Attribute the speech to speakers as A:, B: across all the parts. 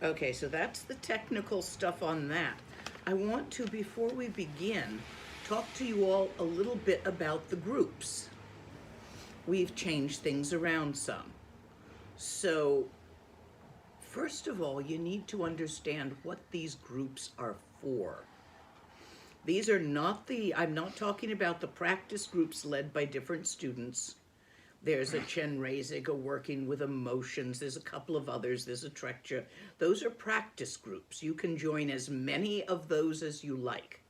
A: Okay, so that's the technical stuff on that. I want to, before we begin, talk to you all a little bit about the groups. We've changed things around some. So, first of all, you need to understand what these groups are for. These are not I'm not talking about the practice groups led by different students. There's a Chenrezig working with emotions. There's a couple of others. There's a Trekcho. Those are practice groups. You can join as many of those as you like.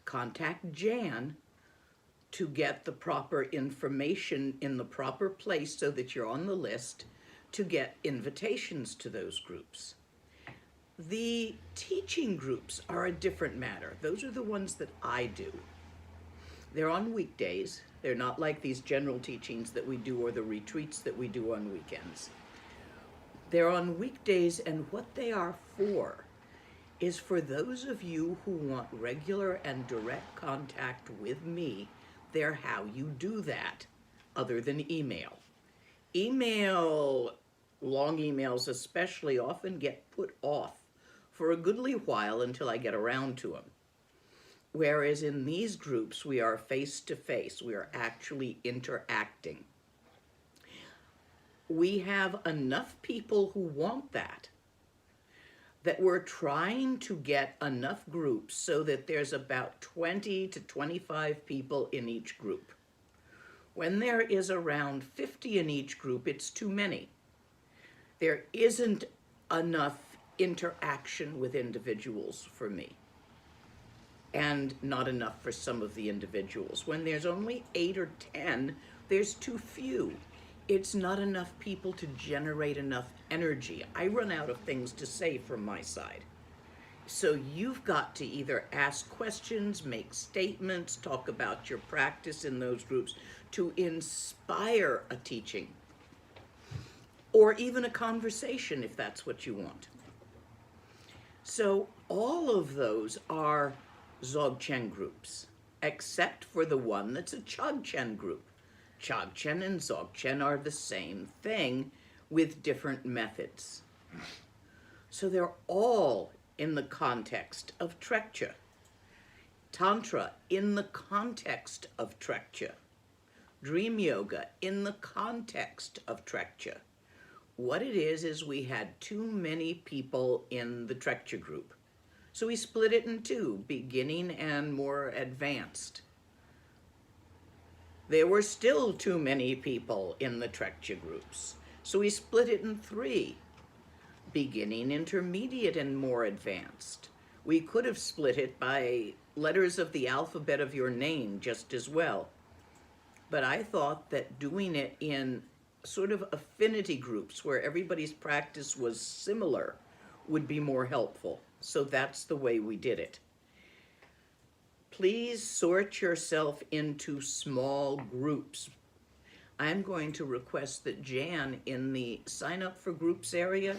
A: Contact Jan to get the proper information in the proper place so that you're on the list to get invitations to those groups. The teaching groups are a different matter. Those are the ones that I do. They're on weekdays. They're not like these general teachings that we do or the retreats that we do on weekends. They're on weekdays, and what they are for is for those of you who want regular and direct contact with me. They're how you do that, other than email. Long emails especially, often get put off for a goodly while until I get around to them. Whereas in these groups, we are face-to-face. We are actually interacting. We have enough people who want that we're trying to get enough groups so that there's about 20 to 25 people in each group. When there is around 50 in each group, it's too many. There isn't enough interaction with individuals for me, and not enough for some of the individuals. When there's only 8 or 10, there's too few. It's not enough people to generate enough energy. I run out of things to say from my side. So you've got to either ask questions, make statements, talk about your practice in those groups to inspire a teaching, or even a conversation if that's what you want. So all of those are Dzogchen groups, except for the one that's a Chogchen group. Chogchen and Dzogchen are the same thing with different methods. So they're all in the context of Trekcho. Tantra in the context of Trekcho. Dream Yoga in the context of Trekcho. What it is we had too many people in the Trekcho group. So we split it in two, beginning and more advanced. There were still too many people in the Trekcho groups. So we split it in 3, beginning, intermediate, and more advanced. We could have split it by letters of the alphabet of your name just as well. But I thought that doing it in sort of affinity groups where everybody's practice was similar would be more helpful. So that's the way we did it. Please sort yourself into small groups. I'm going to request that Jan, in the sign up for groups area,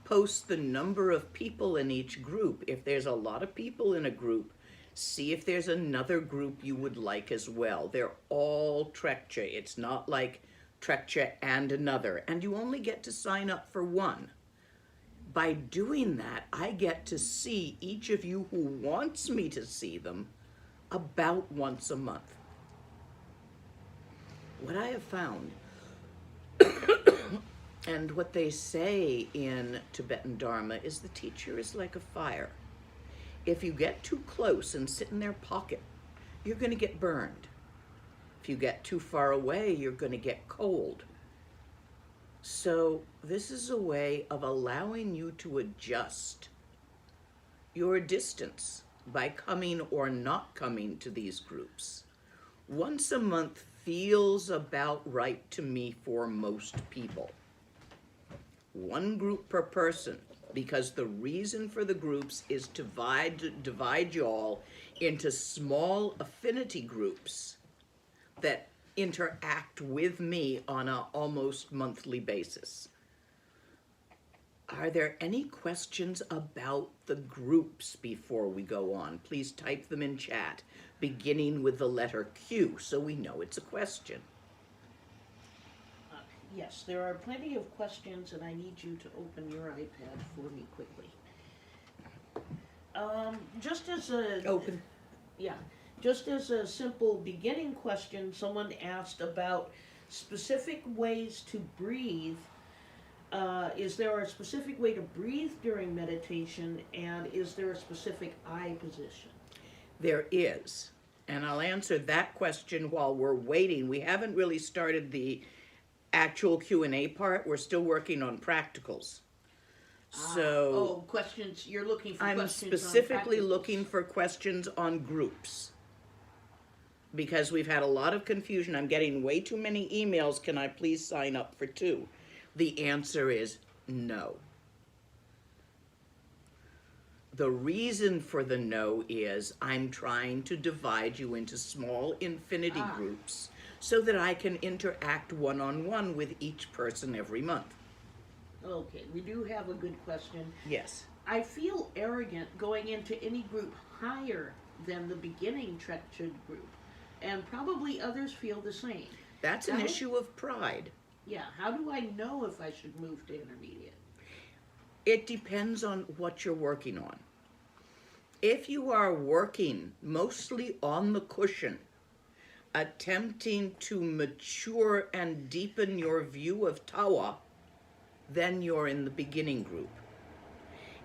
A: post the number of people in each group. If there's a lot of people in a group, see if there's another group you would like as well. They're all Trekcho. It's not like Trekcho and another, and you only get to sign up for one. By doing that, I get to see each of you who wants me to see them about once a month. What I have found, and what they say in Tibetan Dharma, is the teacher is like a fire. If you get too close and sit in their pocket, you're going to get burned. If you get too far away, you're going to get cold. So this is a way of allowing you to adjust your distance by coming or not coming to these groups. Once a month feels about right to me for most people. 1 group per person, because the reason for the groups is to divide you all into small affinity groups that interact with me on an almost monthly basis. Are there any questions about the groups before we go on? Please type them in chat, beginning with the letter Q, so we know it's a question.
B: Yes, there are plenty of questions, and I need you to open your iPad for me quickly. Just as a
A: Open.
B: Yeah, just as a simple beginning question, someone asked about specific ways to breathe. Is there a specific way to breathe during meditation, and is there a specific eye position?
A: There is. And I'll answer that question while we're waiting. We haven't really started the actual Q&A part. We're still working on practicals. So
B: Questions. You're looking for
A: I'm
B: questions on
A: specifically
B: practicals.
A: looking for questions on groups. Because we've had a lot of confusion. I'm getting way too many emails. Can I please sign up for 2? The answer is no. The reason for the no is I'm trying to divide you into small infinity groups so that I can interact one-on-one with each person every month.
B: Okay, we do have a good question.
A: Yes.
B: I feel arrogant going into any group higher than the beginning Trekcho group, and probably others feel the same.
A: That's an issue of pride.
B: Yeah, how do I know if I should move to intermediate?
A: It depends on what you're working on. If you are working mostly on the cushion, attempting to mature and deepen your view of Tawa, then you're in the beginning group.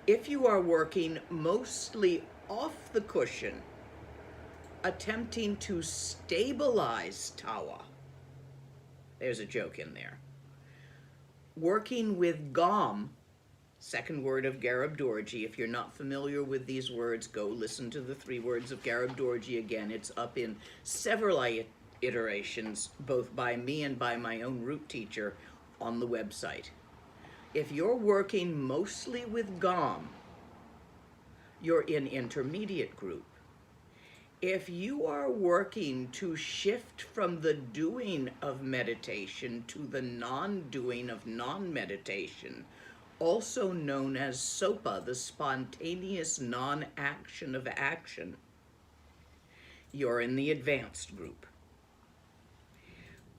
A: If you are working mostly off the cushion, attempting to stabilize Tawa, there's a joke in there, working with Gom, second word of Garib Dorji. If you're not familiar with these words, go listen to the 3 words of Garib Dorji again. It's up in several iterations, both by me and by my own root teacher on the website. If you're working mostly with Gom, you're in intermediate group. If you are working to shift from the doing of meditation to the non-doing of non-meditation, also known as SOPA, the spontaneous non-action of action, you're in the advanced group.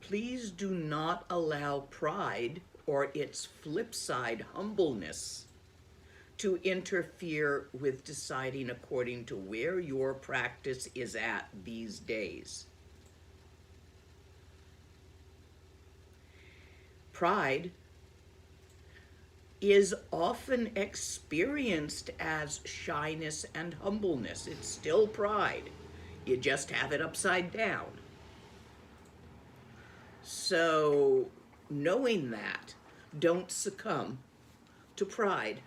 A: Please do not allow pride or its flip side, humbleness, to interfere with deciding according to where your practice is at these days. Pride is often experienced as shyness and humbleness. It's still pride. You just have it upside down. So, knowing that, don't succumb to pride,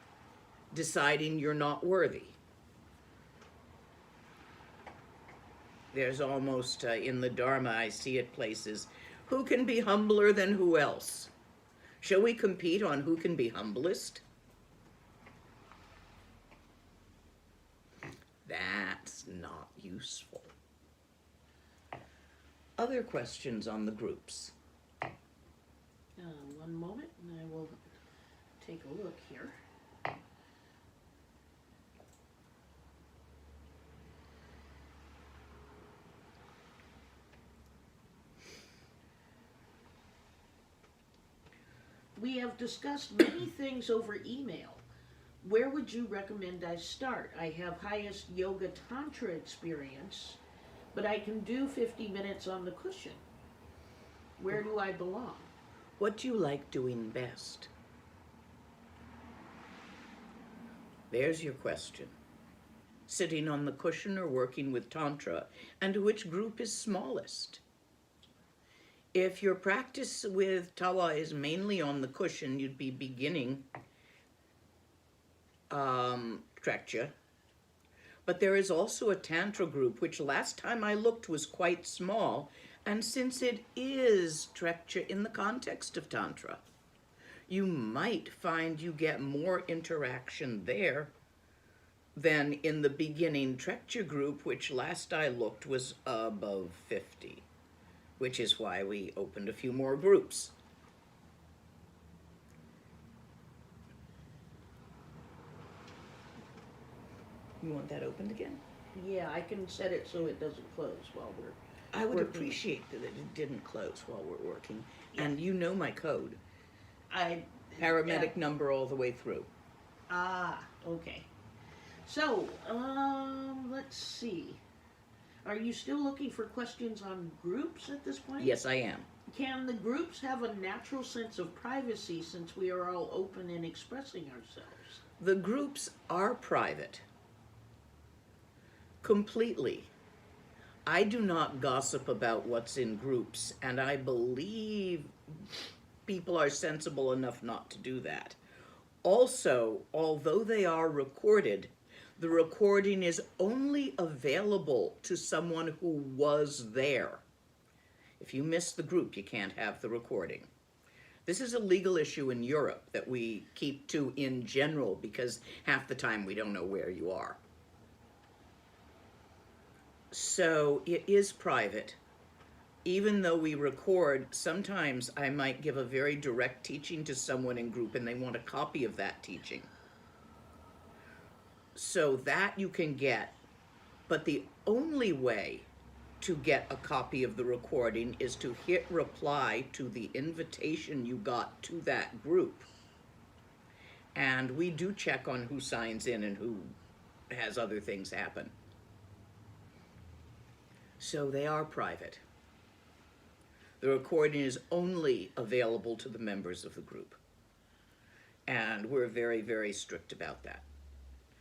A: deciding you're not worthy. There's almost, in the Dharma, I see it places, who can be humbler than who else? Shall we compete on who can be humblest? That's not useful. Other questions on the groups?
B: One moment, and I will take a look here. We have discussed many things over email. Where would you recommend I start? I have highest yoga tantra experience, but I can do 50 minutes on the cushion. Where do I belong?
A: What do you like doing best? There's your question. Sitting on the cushion or working with Tantra, and which group is smallest? If your practice with Tawa is mainly on the cushion, you'd be beginning Trekcho. But there is also a Tantra group, which last time I looked was quite small, and since it is Trekcho in the context of Tantra, you might find you get more interaction there than in the beginning Trekcho group, which last I looked was above 50, which is why we opened a few more groups. You want that opened again?
B: Yeah, I can set it so it doesn't close while we're
A: I would
B: working.
A: appreciate that it didn't close while we're working.
B: Yeah.
A: And you know my code.
B: I
A: Paramedic number all the way through.
B: Okay. So, let's see. Are you still looking for questions on groups at this point?
A: Yes, I am.
B: Can the groups have a natural sense of privacy since we are all open in expressing ourselves?
A: The groups are private. Completely. I do not gossip about what's in groups, and I believe people are sensible enough not to do that. Also, although they are recorded, the recording is only available to someone who was there. If you miss the group, you can't have the recording. This is a legal issue in Europe that we keep to in general because half the time we don't know where you are. So it is private. Even though we record, sometimes I might give a very direct teaching to someone in group and they want a copy of that teaching. So that you can get, but the only way to get a copy of the recording is to hit reply to the invitation you got to that group. And we do check on who signs in and who has other things happen. So they are private. The recording is only available to the members of the group. And we're very, very strict about that.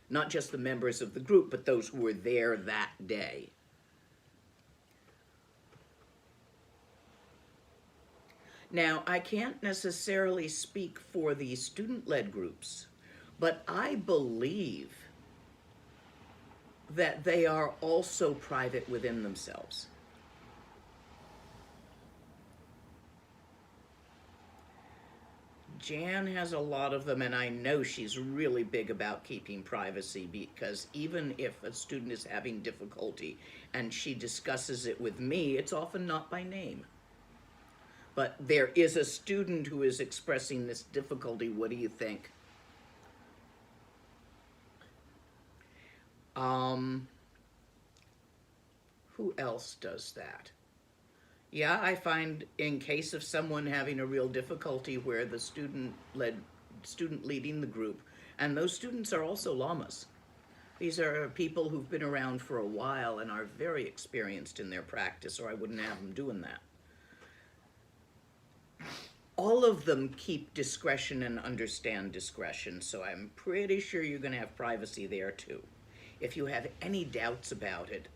A: Not just the members of the group, but those who were there that day. Now, I can't necessarily speak for the student-led groups, but I believe that they are also private within themselves. Jan has a lot of them, and I know she's really big about keeping privacy because even if a student is having difficulty and she discusses it with me, it's often not by name. But there is a student who is expressing this difficulty. What do you think? Who else does that? Yeah, I find in case of someone having a real difficulty where the student leading the group, and those students are also lamas. These are people who've been around for a while and are very experienced in their practice, or I wouldn't have them doing that. All of them keep discretion and understand discretion, so I'm pretty sure you're going to have privacy there too. If you have any doubts about it,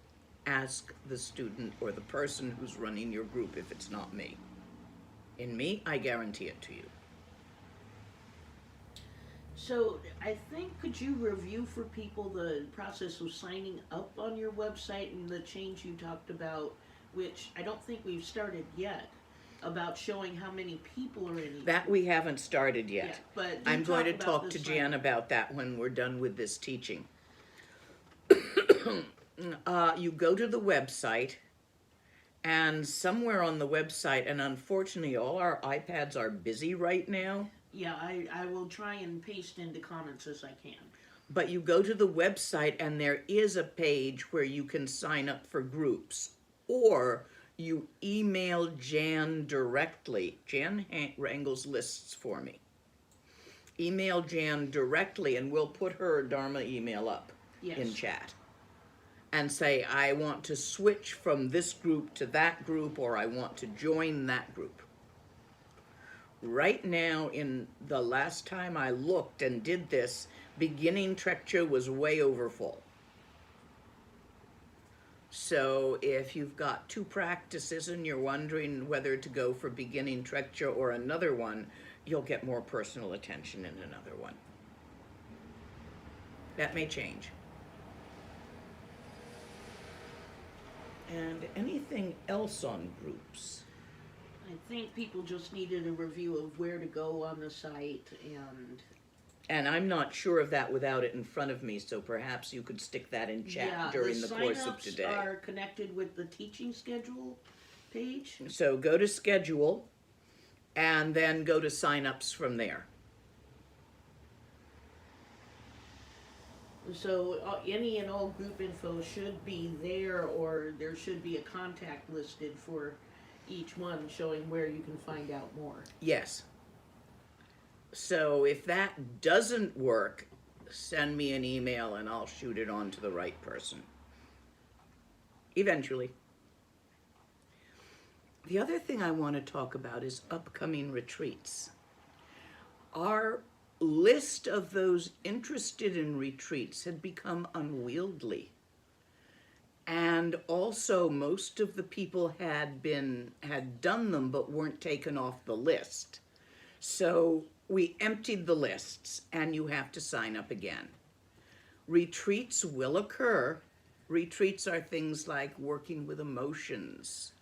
A: ask the student or the person who's running your group if it's not me. In me, I guarantee it to you.
B: So I think, could you review for people the process of signing up on your website and the change you talked about, which I don't think we've started yet, about showing how many people are in each
A: That we haven't started yet.
B: Yeah, but
A: I'm going to
B: about
A: talk
B: the
A: to Jan
B: sign-up.
A: about that when we're done with this teaching. You go to the website, and somewhere on the website, and unfortunately all our iPads are busy right now,
B: Yeah, I will try and paste into comments as I can.
A: but you go to the website and there is a page where you can sign up for groups, or you email Jan directly. Jan wrangles lists for me. Email Jan directly and we'll put her Dharma email up
B: Yes.
A: in chat. And say, I want to switch from this group to that group, or I want to join that group. Right now, in the last time I looked and did this, beginning Trekcho was way over full. So if you've got two practices and you're wondering whether to go for beginning Trekcho or another one, you'll get more personal attention in another one. That may change. And anything else on groups?
B: I think people just needed a review of where to go on the site,
A: And I'm not sure of that without it in front of me, so perhaps you could stick that in chat during the course of
B: sign-ups
A: today.
B: are connected with the teaching schedule page.
A: So go to schedule, and then go to sign-ups from there.
B: So any and all group info should be there, or there should be a contact listed for each one showing where you can find out more.
A: Yes. So if that doesn't work, send me an email and I'll shoot it on to the right person. Eventually. The other thing I want to talk about is upcoming retreats. Our list of those interested in retreats had become unwieldy. And also most of the people had done them but weren't taken off the list. So we emptied the lists and you have to sign up again. Retreats will occur. Retreats are things like working with emotions,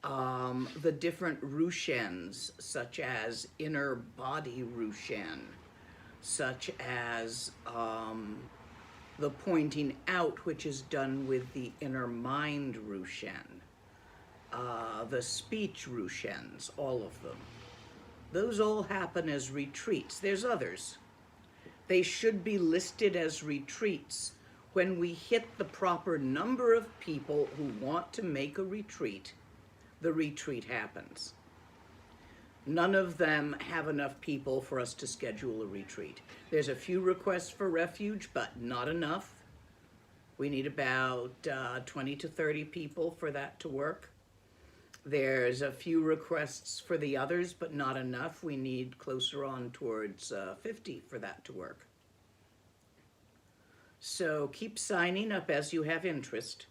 A: the different rushens, such as inner body rushen, such as the pointing out, which is done with the inner mind rushen, the speech rushens, all of them. Those all happen as retreats. There's others. They should be listed as retreats. When we hit the proper number of people who want to make a retreat, the retreat happens. None of them have enough people for us to schedule a retreat. There's a few requests for Refuge, but not enough. We need about 20 to 30 people for that to work. There's a few requests for the others, but not enough. We need closer on towards 50 for that to work. So keep signing up as you have interest.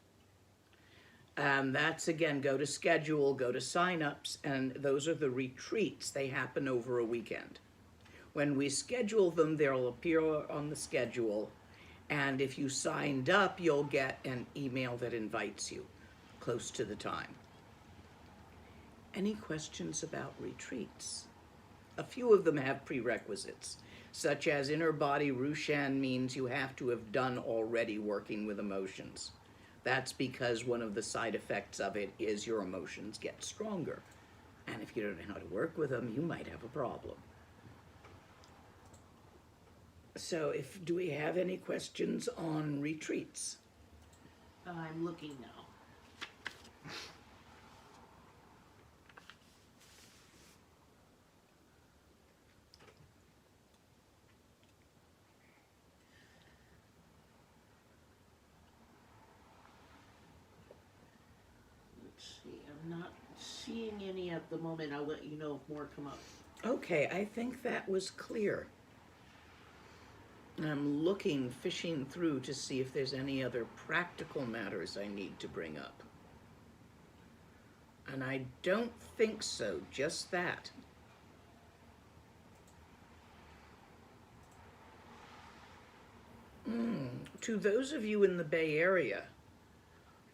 A: That's, again, go to schedule, go to signups, and those are the retreats. They happen over a weekend. When we schedule them, they'll appear on the schedule, and if you signed up, you'll get an email that invites you close to the time. Any questions about retreats? A few of them have prerequisites, such as inner body rushen means you have to have done already working with emotions. That's because one of the side effects of it is your emotions get stronger. And if you don't know how to work with them, you might have a problem. So do we have any questions on retreats?
B: I'm looking now. I'm not seeing any at the moment. I'll let you know if more come up.
A: Okay, I think that was clear. I'm fishing through to see if there's any other practical matters I need to bring up. And I don't think so, just that. To those of you in the Bay Area,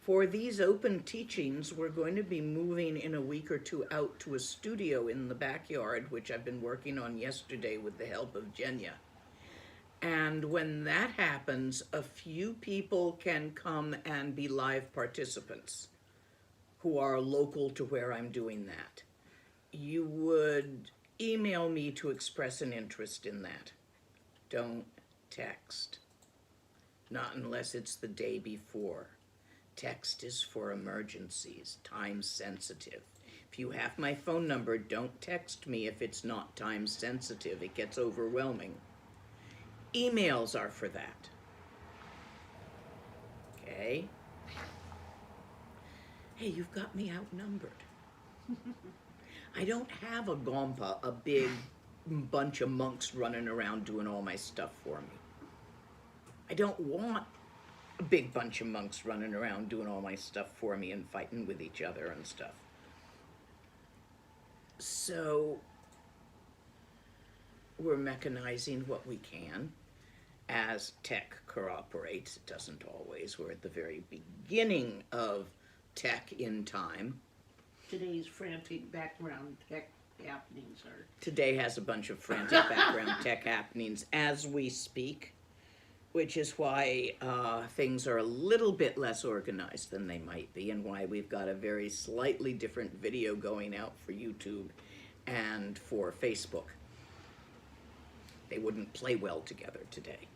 A: for these open teachings, we're going to be moving in a week or two out to a studio in the backyard, which I've been working on yesterday with the help of Jenya. And when that happens, a few people can come and be live participants who are local to where I'm doing that. You would email me to express an interest in that. Don't text. Not unless it's the day before. Text is for emergencies, time sensitive. If you have my phone number, don't text me if it's not time sensitive. It gets overwhelming. Emails are for that. Okay? Hey, you've got me outnumbered. I don't have a gompa, a big bunch of monks running around doing all my stuff for me. I don't want a big bunch of monks running around doing all my stuff for me and fighting with each other and stuff. So we're mechanizing what we can as tech cooperates. It doesn't always. We're at the very beginning of tech in time.
B: Today's frantic background tech happenings are...
A: Today has a bunch of frantic background tech happenings as we speak, which is why things are a little bit less organized than they might be, and why we've got a very slightly different video going out for YouTube and for Facebook. They wouldn't play well together today.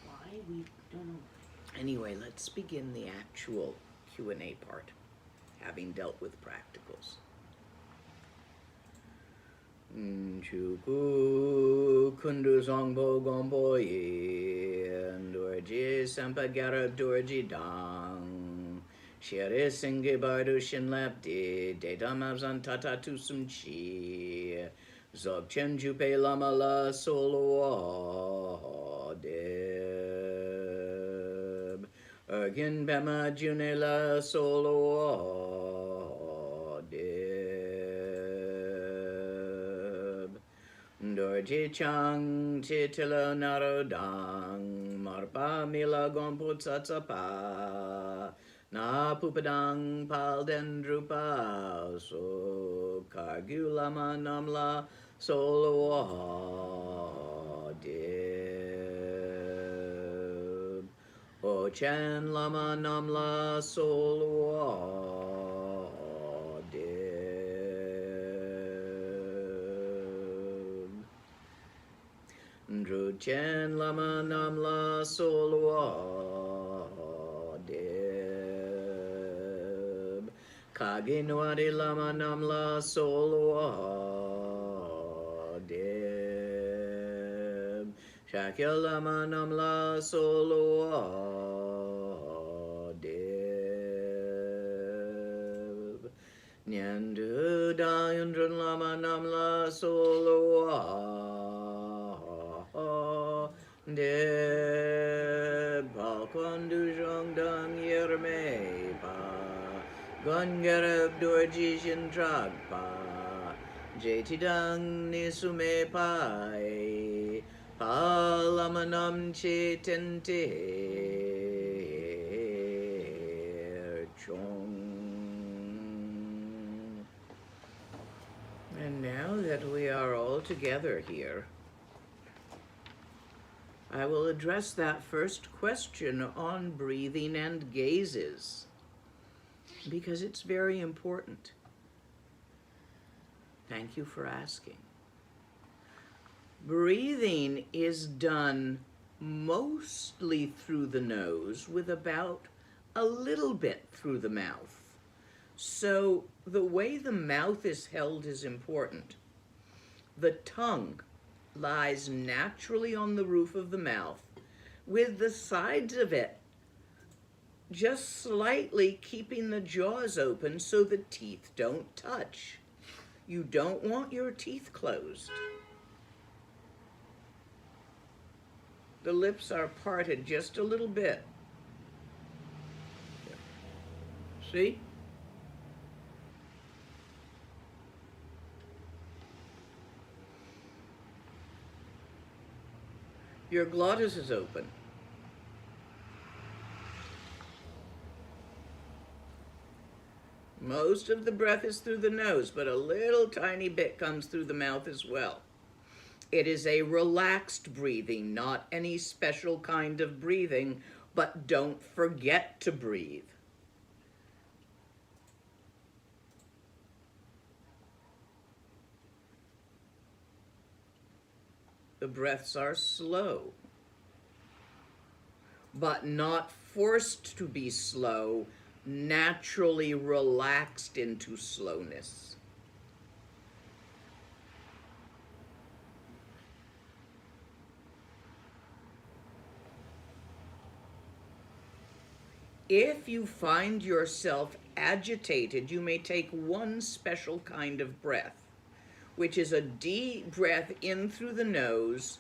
B: Wow. We don't know.
A: Anyway, let's begin the actual Q&A part, having dealt with practicals. Chuku kundu songbo gombo ye, dorji sampagarab dorji dang, shere singe bardu shinlap de, dedamazan tata tusum chi, zog chen jupe lama la solo deb, ergin bema june la solo deb, dorji chang titilo narodang, marpa mila gompo tsatsapa, na pupadang pal dendrupa, so kargu lama namla solo deb, o chen lama namla solo deb, dru chen lama namla solo deb, kage noari lama namla solo deb, shakya lama namla solo deb, nyandu dayundrun lama namla solo deb, palkondu jongdang yerme pa, gongarab dorji shintragpa, jetidang nisume pai, palamanam chetente chong. And now that we are all together here, I will address that first question on breathing and gazes, because it's very important. Thank you for asking. Breathing is done mostly through the nose, with about a little bit through the mouth. So the way the mouth is held is important. The tongue lies naturally on the roof of the mouth, with the sides of it just slightly keeping the jaws open so the teeth don't touch. You don't want your teeth closed. The lips are parted just a little bit. See? Your glottis is open. Most of the breath is through the nose, but a little tiny bit comes through the mouth as well. It is a relaxed breathing, not any special kind of breathing, but don't forget to breathe. The breaths are slow, but not forced to be slow, naturally relaxed into slowness. If you find yourself agitated, you may take one special kind of breath, which is a deep breath in through the nose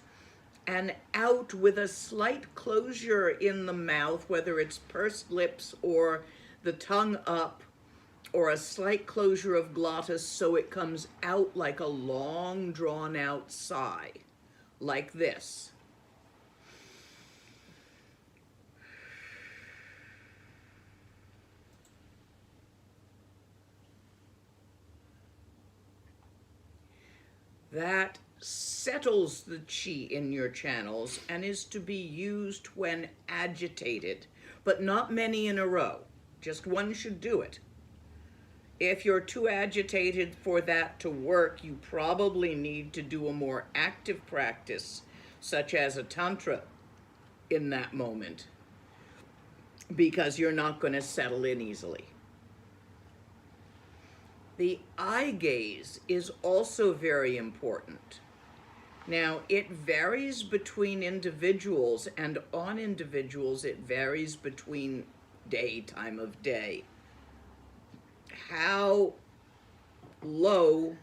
A: and out with a slight closure in the mouth, whether it's pursed lips or the tongue up, or a slight closure of glottis so it comes out like a long drawn out sigh, like this. That settles the chi in your channels and is to be used when agitated, but not many in a row. Just one should do it. If you're too agitated for that to work, you probably need to do a more active practice, such as a Tantra in that moment because you're not going to settle in easily. The eye gaze is also very important. Now, it varies between individuals, and on individuals, it varies between time of day. How low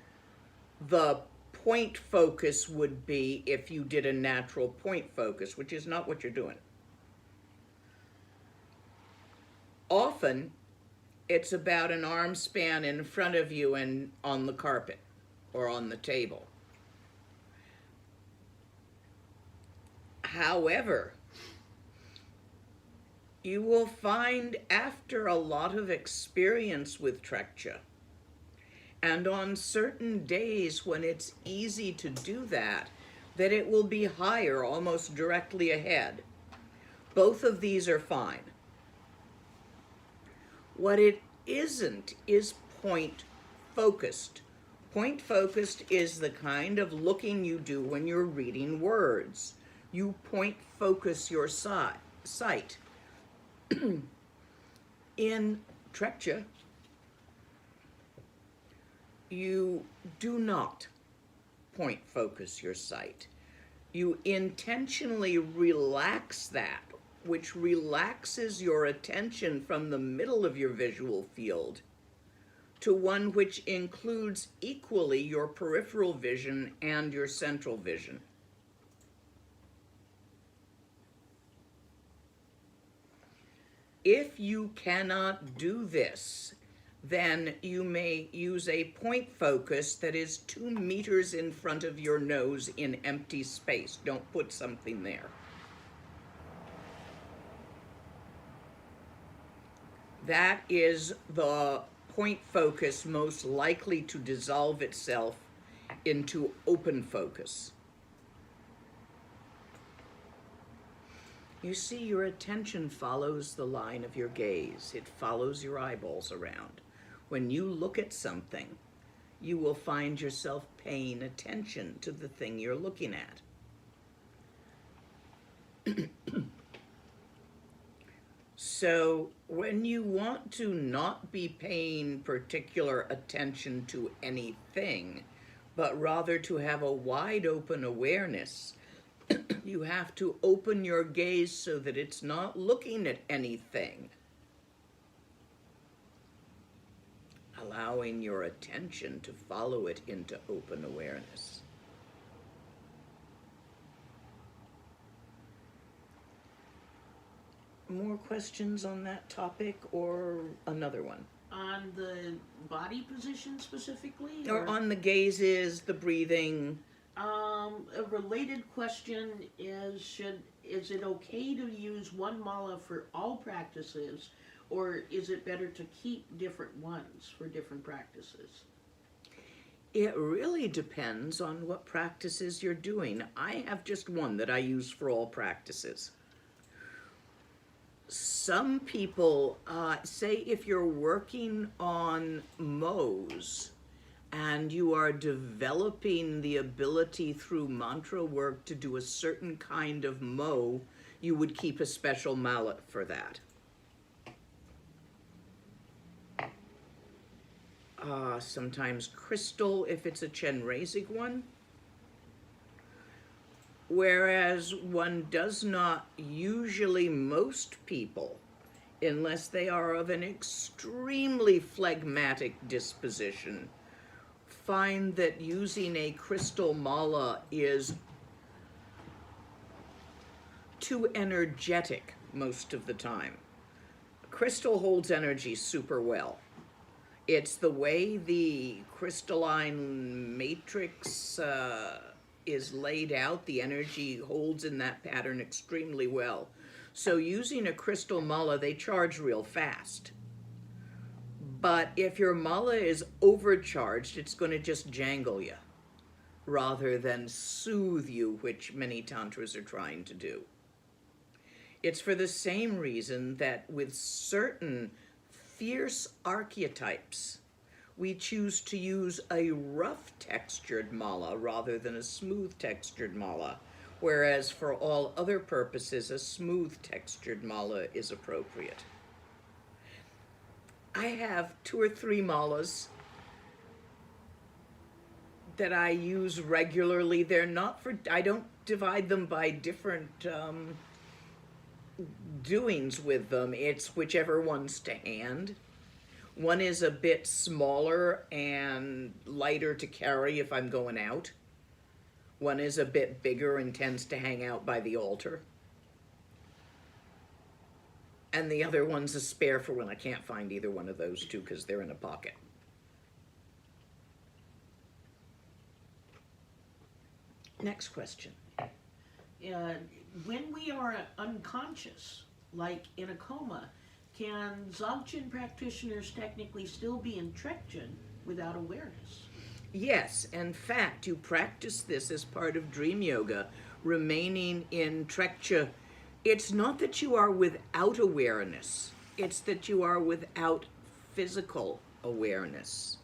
A: the point focus would be if you did a natural point focus, which is not what you're doing. Often, it's about an arm span in front of you and on the carpet or on the table. However, you will find after a lot of experience with Trekcho, and on certain days when it's easy to do that it will be higher, almost directly ahead. Both of these are fine. What it isn't is point focused. Point focused is the kind of looking you do when you're reading words. You point focus your sight. In Trekcho, you do not point focus your sight. You intentionally relax that, which relaxes your attention from the middle of your visual field to one which includes equally your peripheral vision and your central vision. If you cannot do this, then you may use a point focus that is 2 meters in front of your nose in empty space. Don't put something there. That is the point focus most likely to dissolve itself into open focus. You see, your attention follows the line of your gaze. It follows your eyeballs around. When you look at something, you will find yourself paying attention to the thing you're looking at. So when you want to not be paying particular attention to anything, but rather to have a wide open awareness, you have to open your gaze so that it's not looking at anything, allowing your attention to follow it into open awareness. More questions on that topic or another one?
B: On the body position specifically?
A: Or on the gazes, the breathing?
B: A related question is it okay to use one mala for all practices, or is it better to keep different ones for different practices?
A: It really depends on what practices you're doing. I have just one that I use for all practices. Some people say if you're working on mows and you are developing the ability through mantra work to do a certain kind of mow, you would keep a special mallet for that. Sometimes crystal if it's a Chenrezig one. Whereas one does not usually, most people, unless they are of an extremely phlegmatic disposition, find that using a crystal mala is too energetic most of the time. Crystal holds energy super well. It's the way the crystalline matrix is laid out. The energy holds in that pattern extremely well. So using a crystal mala, they charge real fast. But if your mala is overcharged, it's going to just jangle you rather than soothe you, which many tantras are trying to do. It's for the same reason that with certain fierce archetypes, we choose to use a rough textured mala rather than a smooth textured mala, whereas for all other purposes, a smooth textured mala is appropriate. I have 2 or 3 malas that I use regularly. They're not for, I don't divide them by different doings with them. It's whichever one's to hand. One is a bit smaller and lighter to carry if I'm going out. One is a bit bigger and tends to hang out by the altar. And the other one's a spare for when I can't find either one of those two because they're in a pocket. Next question.
B: When we are unconscious, like in a coma, can Dzogchen practitioners technically still be in Trekcho without awareness?
A: Yes, in fact, you practice this as part of dream yoga, remaining in Trekcho. It's not that you are without awareness, it's that you are without physical awareness.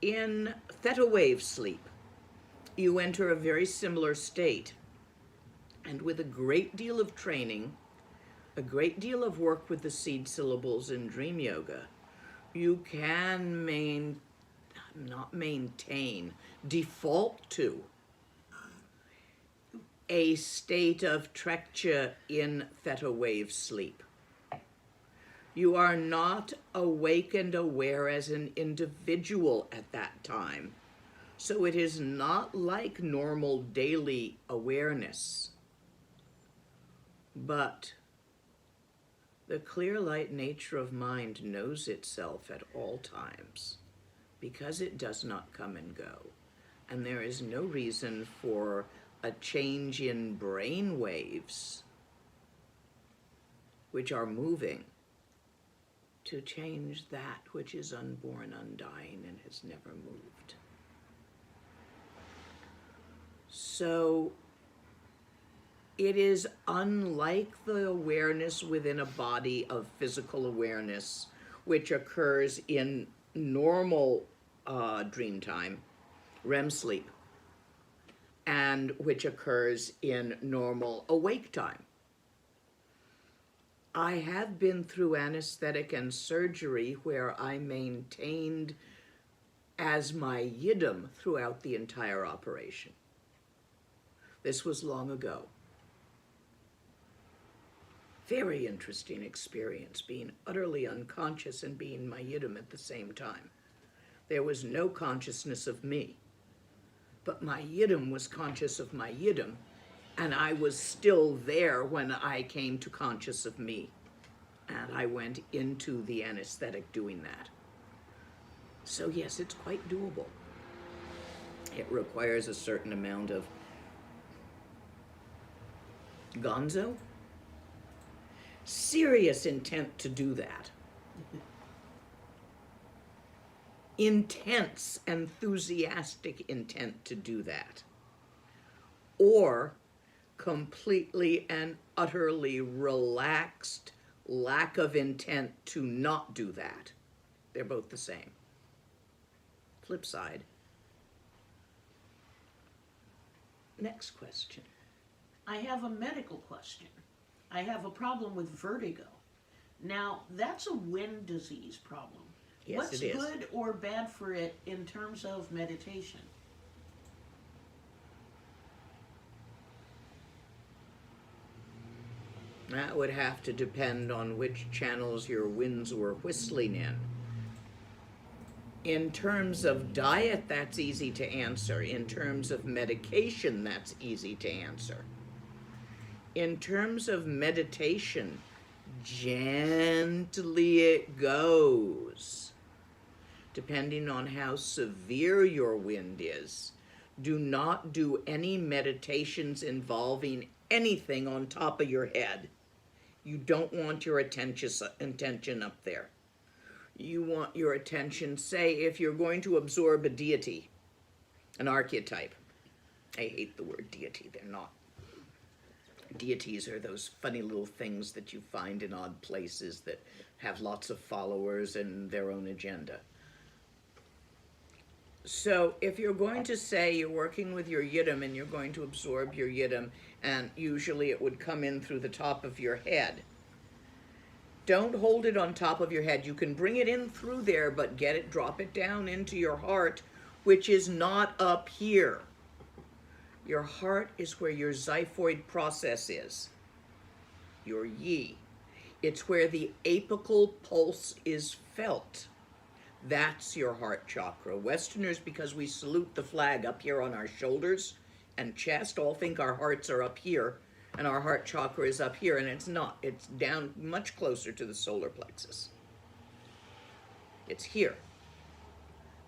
A: In theta wave sleep, you enter a very similar state, and with a great deal of training, a great deal of work with the seed syllables in dream yoga, you can default to a state of Trekcho in theta wave sleep. You are not awake and aware as an individual at that time. So it is not like normal daily awareness. But the clear light nature of mind knows itself at all times because it does not come and go. And there is no reason for a change in brain waves, which are moving, to change that which is unborn, undying, and has never moved. So it is unlike the awareness within a body of physical awareness, which occurs in normal dream time, REM sleep, and which occurs in normal awake time. I have been through anesthetic and surgery where I maintained as my yidam throughout the entire operation. This was long ago. Very interesting experience, being utterly unconscious and being my yidam at the same time. There was no consciousness of me, but my yidam was conscious of my yidam, and I was still there when I came to conscious of me. And I went into the anesthetic doing that. So yes, it's quite doable. It requires a certain amount of gonzo, serious intent to do that. Intense, enthusiastic intent to do that. Or completely and utterly relaxed lack of intent to not do that. They're both the same. Flip side. Next question.
B: I have a medical question. I have a problem with vertigo. Now, that's a wind disease problem.
A: Yes,
B: What's
A: it is.
B: good or bad for it in terms of meditation?
A: That would have to depend on which channels your winds were whistling in. In terms of diet, that's easy to answer. In terms of medication, that's easy to answer. In terms of meditation, gently it goes. Depending on how severe your wind is, do not do any meditations involving anything on top of your head. You don't want your attention up there. You want your attention, say, if you're going to absorb a deity, an archetype. I hate the word deity, they're not. Deities are those funny little things that you find in odd places that have lots of followers and their own agenda. So if you're going to say you're working with your yidam and you're going to absorb your yidam And usually it would come in through the top of your head. Don't hold it on top of your head. You can bring it in through there, but drop it down into your heart, which is not up here. Your heart is where your xiphoid process is, your yi. It's where the apical pulse is felt. That's your heart chakra. Westerners, because we salute the flag up here on our shoulders and chest, all think our hearts are up here and our heart chakra is up here, and it's not. It's down much closer to the solar plexus. It's here.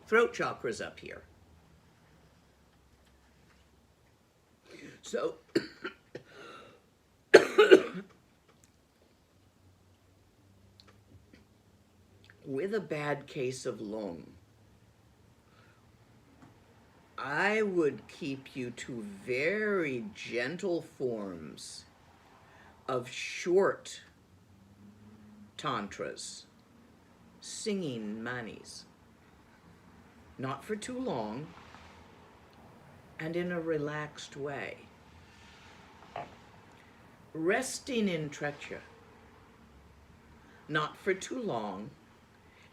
A: Throat chakra's up here. So with a bad case of lung, I would keep you to very gentle forms of short tantras, singing manis, not for too long, and in a relaxed way. Resting in Trekcho, not for too long,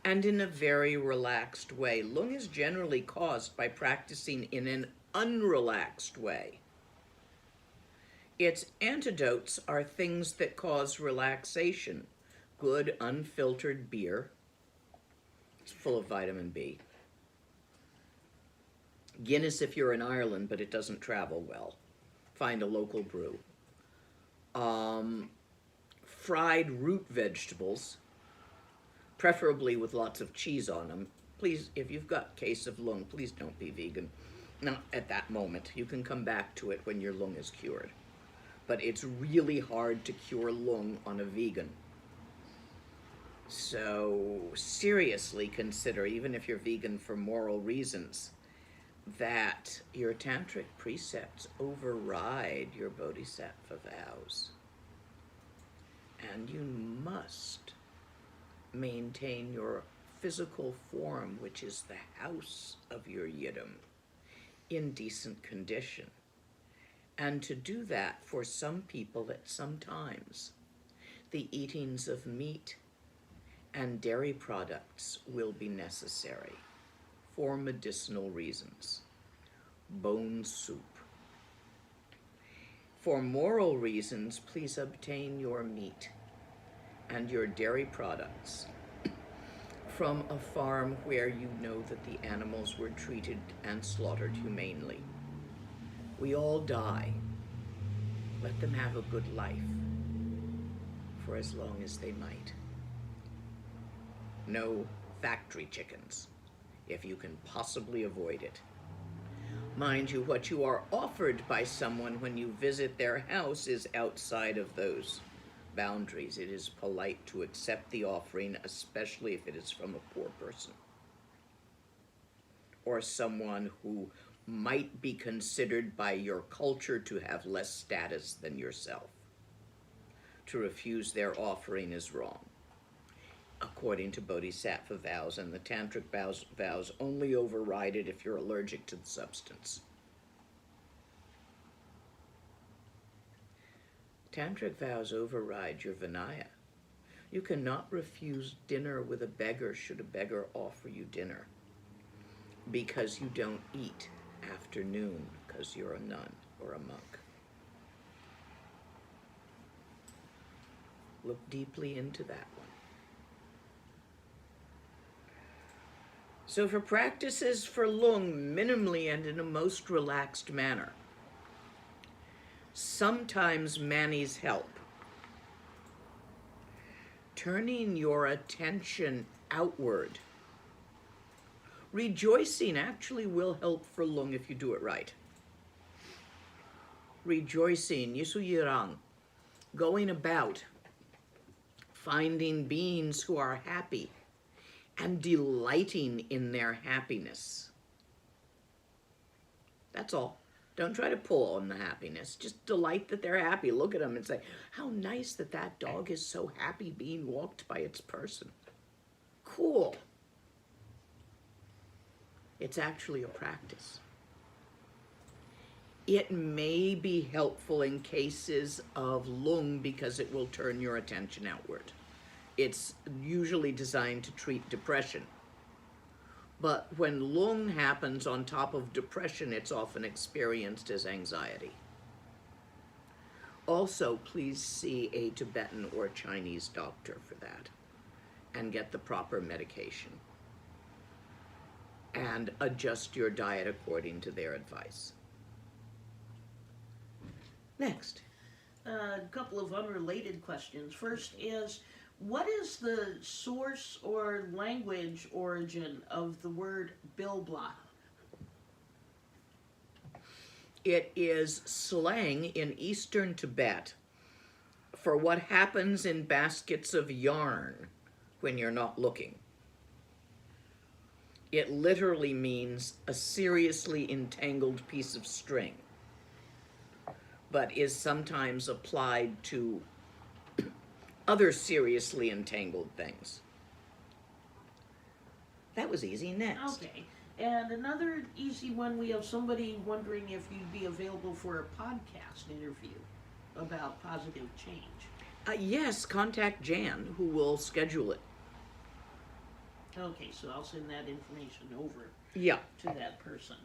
A: and in a very relaxed way. Lung is generally caused by practicing in an unrelaxed way. Its antidotes are things that cause relaxation. Good unfiltered beer. It's full of vitamin B. Guinness if you're in Ireland, but it doesn't travel well. Find a local brew. Fried root vegetables, preferably with lots of cheese on them. Please, if you've got case of lung, please don't be vegan. Not at that moment. You can come back to it when your lung is cured. But it's really hard to cure lung on a vegan. So seriously consider, even if you're vegan for moral reasons, that your tantric precepts override your bodhisattva vows. And you must maintain your physical form, which is the house of your yidam, in decent condition. And to do that, for some people at some times, the eatings of meat and dairy products will be necessary for medicinal reasons. Bone soup. For moral reasons, please obtain your meat and your dairy products from a farm where you know that the animals were treated and slaughtered humanely. We all die. Let them have a good life for as long as they might. No factory chickens, if you can possibly avoid it. Mind you, what you are offered by someone when you visit their house is outside of those boundaries. It is polite to accept the offering, especially if it is from a poor person or someone who might be considered by your culture to have less status than yourself. To refuse their offering is wrong, according to bodhisattva vows, and the tantric vows only override it if you're allergic to the substance. Tantric vows override your Vinaya. You cannot refuse dinner with a beggar should a beggar offer you dinner, because you don't eat after noon because you're a nun or a monk. Look deeply into that one. So for practices for lung, minimally and in a most relaxed manner, sometimes manis help. Turning your attention outward. Rejoicing actually will help for lung if you do it right. Rejoicing, yisuyirang, going about, finding beings who are happy and delighting in their happiness. That's all. Don't try to pull on the happiness. Just delight that they're happy. Look at them and say, how nice that that dog is so happy being walked by its person. Cool. It's actually a practice. It may be helpful in cases of lung because it will turn your attention outward. It's usually designed to treat depression. But when lung happens on top of depression, it's often experienced as anxiety. Also, please see a Tibetan or Chinese doctor for that and get the proper medication. And adjust your diet according to their advice. Next.
B: A couple of unrelated questions. First is, what is the source or language origin of the word bilbla?
A: It is slang in eastern Tibet for what happens in baskets of yarn when you're not looking. It literally means a seriously entangled piece of string, but is sometimes applied to other seriously entangled things. That was easy. Next.
B: Okay. And another easy one, we have somebody wondering if you'd be available for a podcast interview about positive change.
A: Yes, contact Jan, who will schedule it.
B: Okay, so I'll send that information over
A: Yeah.
B: to that person.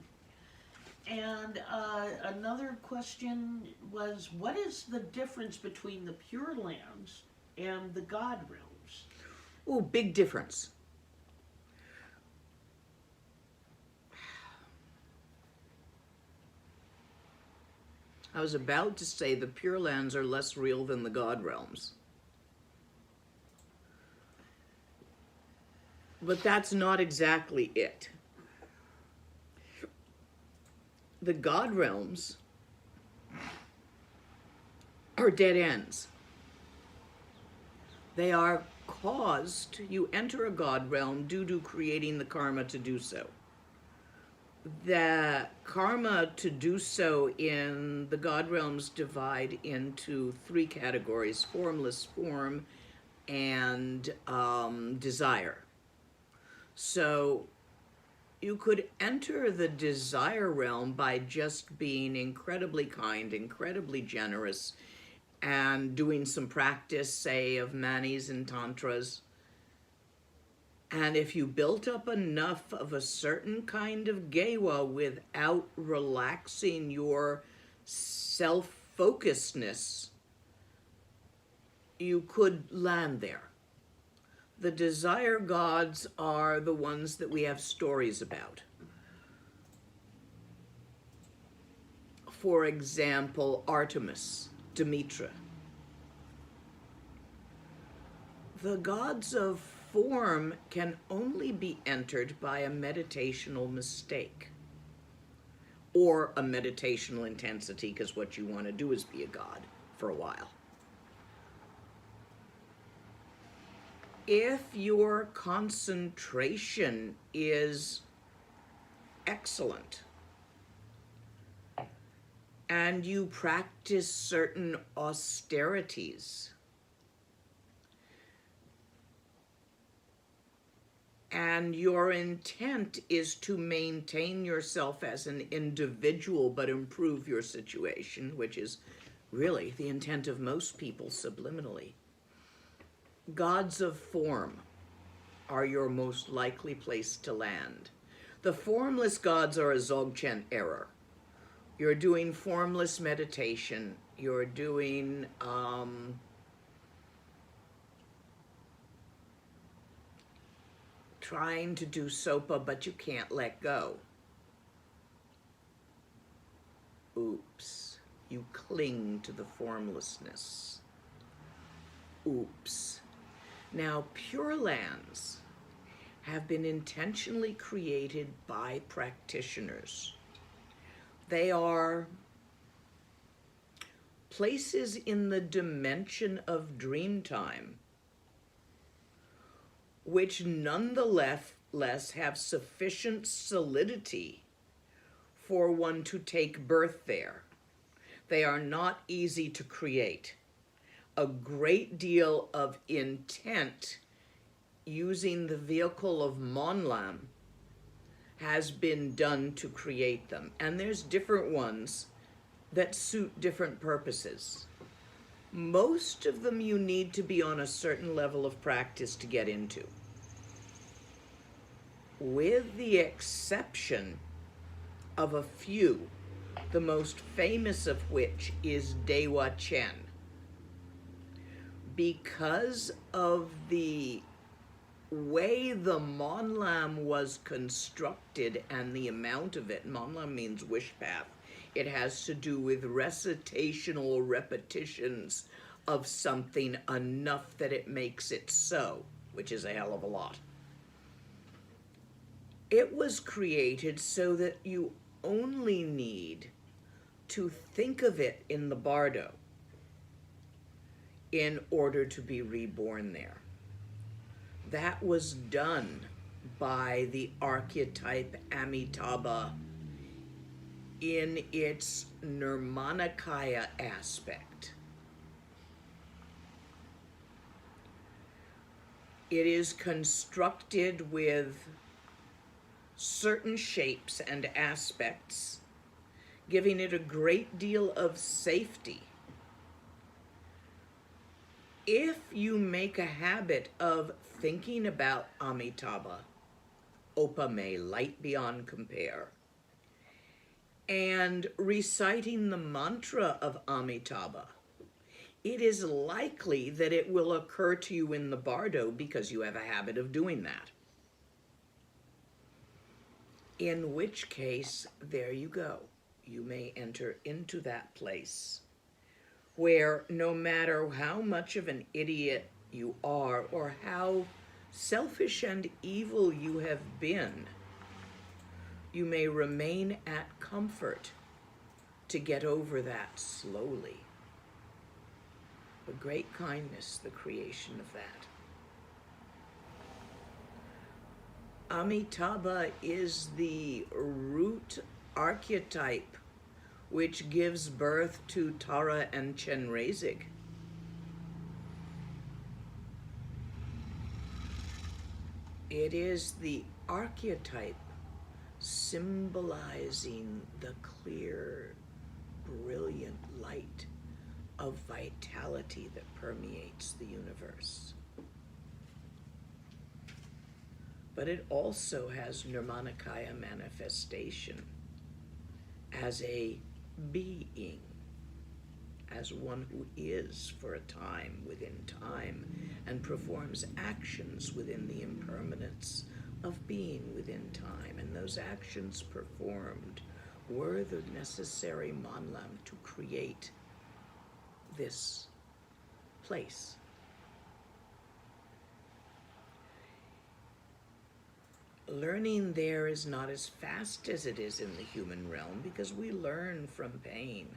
B: And another question was, what is the difference between the Pure Lands and the God Realms?
A: Oh, big difference. I was about to say the Pure Lands are less real than the God Realms. But that's not exactly it. The God Realms are dead ends. They are caused, you enter a God Realm due to creating the karma to do so. The karma to do so in the God Realms divide into three categories: formless, form, and desire. So you could enter the desire realm by just being incredibly kind, incredibly generous, and doing some practice, say, of manis and tantras. And if you built up enough of a certain kind of gewa without relaxing your self-focusedness, you could land there. The desire gods are the ones that we have stories about. For example, Artemis, Demetra. The gods of form can only be entered by a meditational mistake or a meditational intensity, because what you want to do is be a god for a while. If your concentration is excellent and you practice certain austerities and your intent is to maintain yourself as an individual but improve your situation, which is really the intent of most people subliminally, gods of form are your most likely place to land. The formless gods are a Dzogchen error. You're doing formless meditation. You're doing trying to do sopa, but you can't let go. Oops. You cling to the formlessness. Oops. Now, Pure Lands have been intentionally created by practitioners. They are places in the dimension of dreamtime which nonetheless have sufficient solidity for one to take birth there. They are not easy to create. A great deal of intent using the vehicle of Monlam has been done to create them. And there's different ones that suit different purposes. Most of them you need to be on a certain level of practice to get into, with the exception of a few, the most famous of which is Dewa Chen. Because of the way the Monlam was constructed and the amount of it, Monlam means wish path, it has to do with recitational repetitions of something enough that it makes it so, which is a hell of a lot. It was created so that you only need to think of it in the bardo in order to be reborn there. That was done by the archetype Amitabha in its Nirmanakaya aspect. It is constructed with certain shapes and aspects, giving it a great deal of safety. If you make a habit of thinking about Amitabha, Opame, light beyond compare, and reciting the mantra of Amitabha, it is likely that it will occur to you in the bardo because you have a habit of doing that. In which case, there you go. You may enter into that place where no matter how much of an idiot you are or how selfish and evil you have been, you may remain at comfort to get over that slowly. A great kindness, the creation of that. Amitabha is the root archetype which gives birth to Tara and Chenrezig. It is the archetype symbolizing the clear, brilliant light of vitality that permeates the universe. But it also has Nirmanakaya manifestation as a being, as one who is for a time within time and performs actions within the impermanence of being within time. And those actions performed were the necessary manlam to create this place. Learning there is not as fast as it is in the human realm because we learn from pain.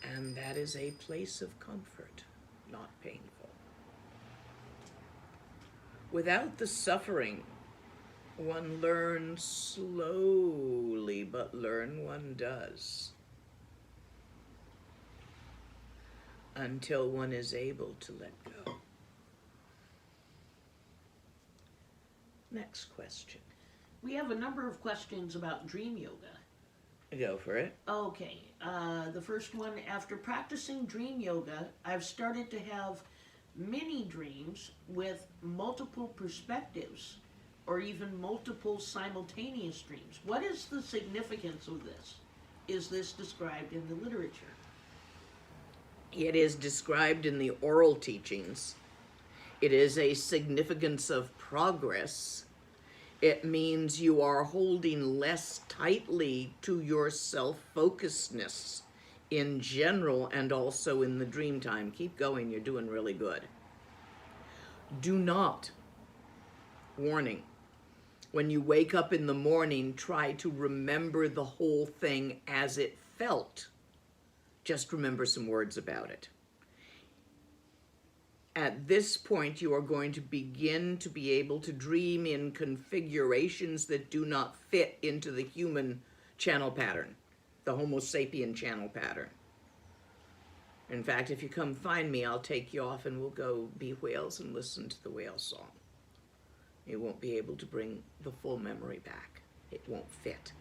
A: And that is a place of comfort, not painful. Without the suffering, one learns slowly, but learn one does. Until one is able to let go. Next question.
B: We have a number of questions about dream yoga.
A: Go for it.
B: Okay, the first one, after practicing dream yoga, I've started to have many dreams with multiple perspectives or even multiple simultaneous dreams. What is the significance of this? Is this described in the literature?
A: It is described in the oral teachings. It is a significance of progress. It means you are holding less tightly to your self-focusedness in general and also in the dream time. Keep going, you're doing really good. Do not, warning, when you wake up in the morning, try to remember the whole thing as it felt. Just remember some words about it. At this point, you are going to begin to be able to dream in configurations that do not fit into the human channel pattern, the Homo sapien channel pattern. In fact, if you come find me, I'll take you off and we'll go be whales and listen to the whale song. You won't be able to bring the full memory back. It won't fit.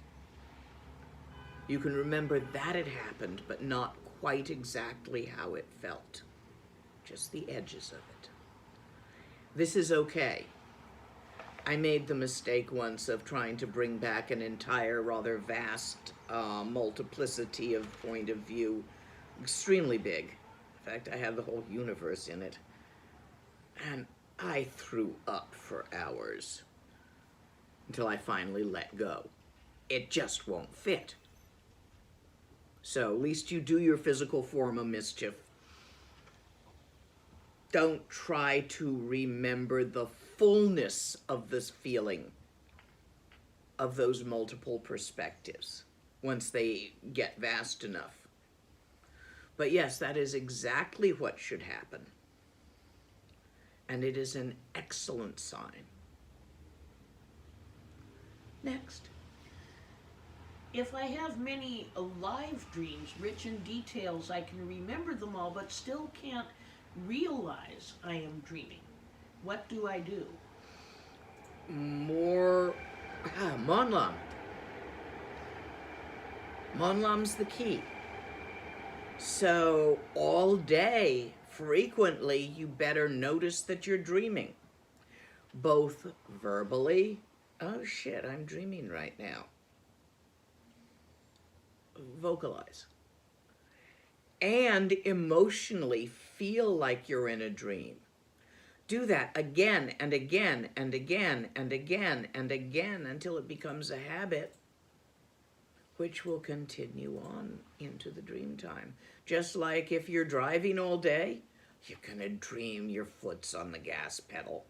A: You can remember that it happened, but not quite exactly how it felt. Just the edges of it. This is okay. I made the mistake once of trying to bring back an entire, rather vast multiplicity of point of view, extremely big. In fact, I had the whole universe in it. And I threw up for hours until I finally let go. It just won't fit. So at least you do your physical form of mischief. Don't try to remember the fullness of this feeling of those multiple perspectives once they get vast enough. But yes, that is exactly what should happen. And it is an excellent sign. Next.
B: If I have many alive dreams, rich in details, I can remember them all, but still can't realize I am dreaming. What do I do?
A: Monlam. Monlam's the key. So all day, frequently, you better notice that you're dreaming. Both verbally, oh shit, I'm dreaming right now. Vocalize. And emotionally feel like you're in a dream. Do that again and again and again and again and again until it becomes a habit, which will continue on into the dream time. Just like if you're driving all day, you're gonna dream your foot's on the gas pedal.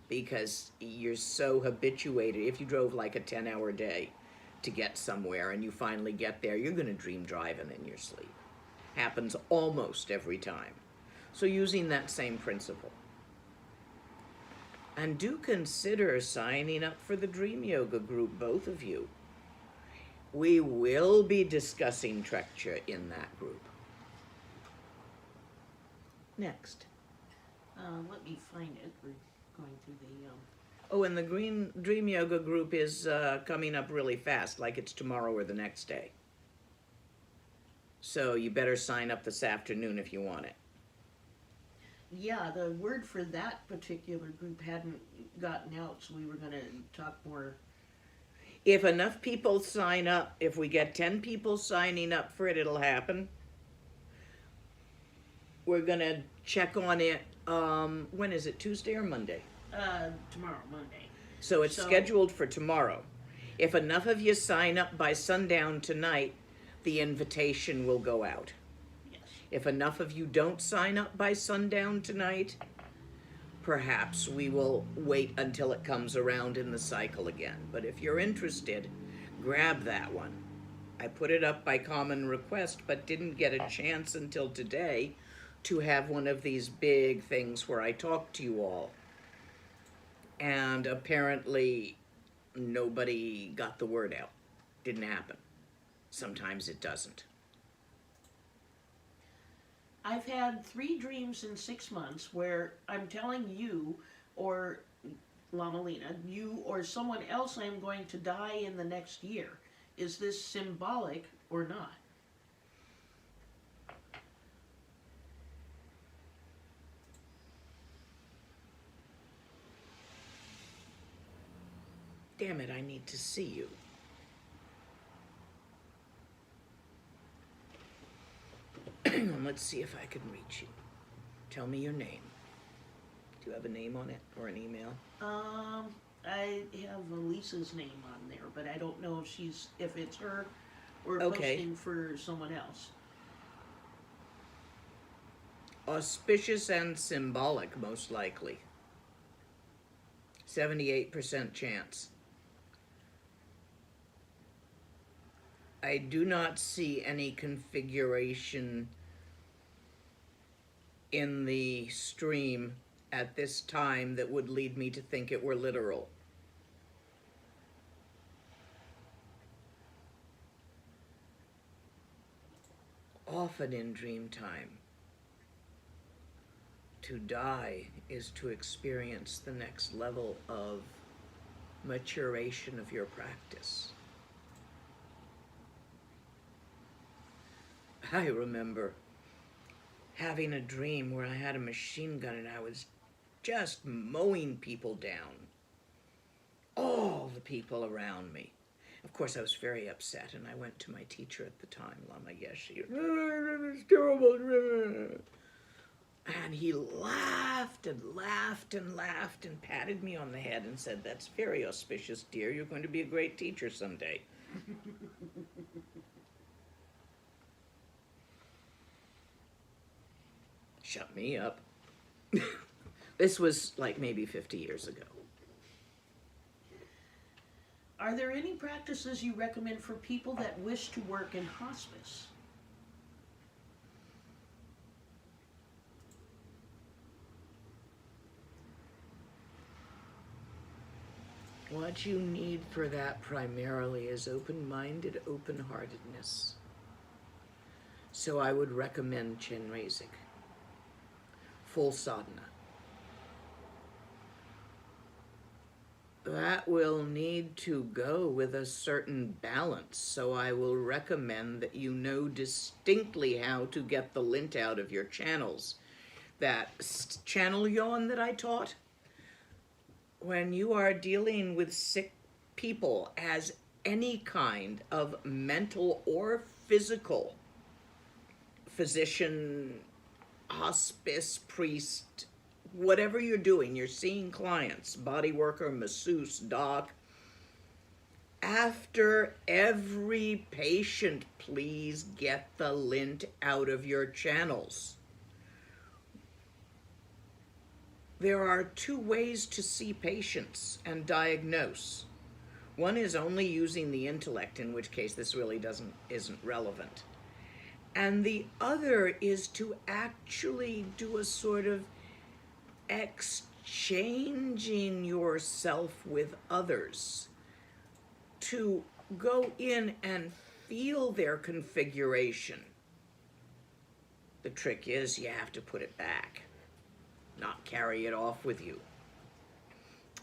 A: Because you're so habituated. If you drove like a 10-hour day to get somewhere and you finally get there, you're gonna dream driving in your sleep. Happens almost every time. So using that same principle. And do consider signing up for the Dream Yoga group, both of you. We will be discussing Trekcho in that group. Next.
B: Let me find it. We're going through the...
A: Oh, and the Dream Yoga group is coming up really fast, like it's tomorrow or the next day. So you better sign up this afternoon if you want it.
B: Yeah, the word for that particular group hadn't gotten out, so we were going to talk more.
A: If enough people sign up, if we get 10 people signing up for it, it'll happen. We're going to check on it, when is it, Tuesday or Monday?
B: Tomorrow, Monday.
A: So it's scheduled for tomorrow. If enough of you sign up by sundown tonight, the invitation will go out.
B: Yes.
A: If enough of you don't sign up by sundown tonight, perhaps we will wait until it comes around in the cycle again. But if you're interested, grab that one. I put it up by common request, but didn't get a chance until today to have one of these big things where I talk to you all. And apparently nobody got the word out. Didn't happen. Sometimes it doesn't.
B: I've had 3 dreams in 6 months where I'm telling you, or Lama Lena, you or someone else I'm going to die in the next year. Is this symbolic or not?
A: Damn it, I need to see you. Let's see if I can reach you. Tell me your name. Do you have a name on it or an email?
B: I have Lisa's name on there, but I don't know if it's her or
A: Okay.
B: posting for someone else.
A: Auspicious and symbolic, most likely. 78% chance. I do not see any configuration in the stream at this time that would lead me to think it were literal. Often in dream time, to die is to experience the next level of maturation of your practice. I remember having a dream where I had a machine gun and I was just mowing people down. All the people around me. Of course, I was very upset, and I went to my teacher at the time, Lama Yeshi. It's terrible. And he laughed and laughed and laughed and patted me on the head and said, "That's very auspicious, dear. You're going to be a great teacher someday." Shut me up. This was like maybe 50 years ago.
B: Are there any practices you recommend for people that wish to work in hospice?
A: What you need for that primarily is open-minded, open-heartedness. So I would recommend Chenrezig, full sadhana. That will need to go with a certain balance, so I will recommend that you know distinctly how to get the lint out of your channels. That channel yawn that I taught, when you are dealing with sick people as any kind of mental or physical physician, hospice, priest, whatever you're doing, you're seeing clients, body worker, masseuse, doc. After every patient, please get the lint out of your channels. There are two ways to see patients and diagnose. One is only using the intellect, in which case this really isn't relevant. And the other is to actually do a sort of exchanging yourself with others, to go in and feel their configuration. The trick is you have to put it back, not carry it off with you.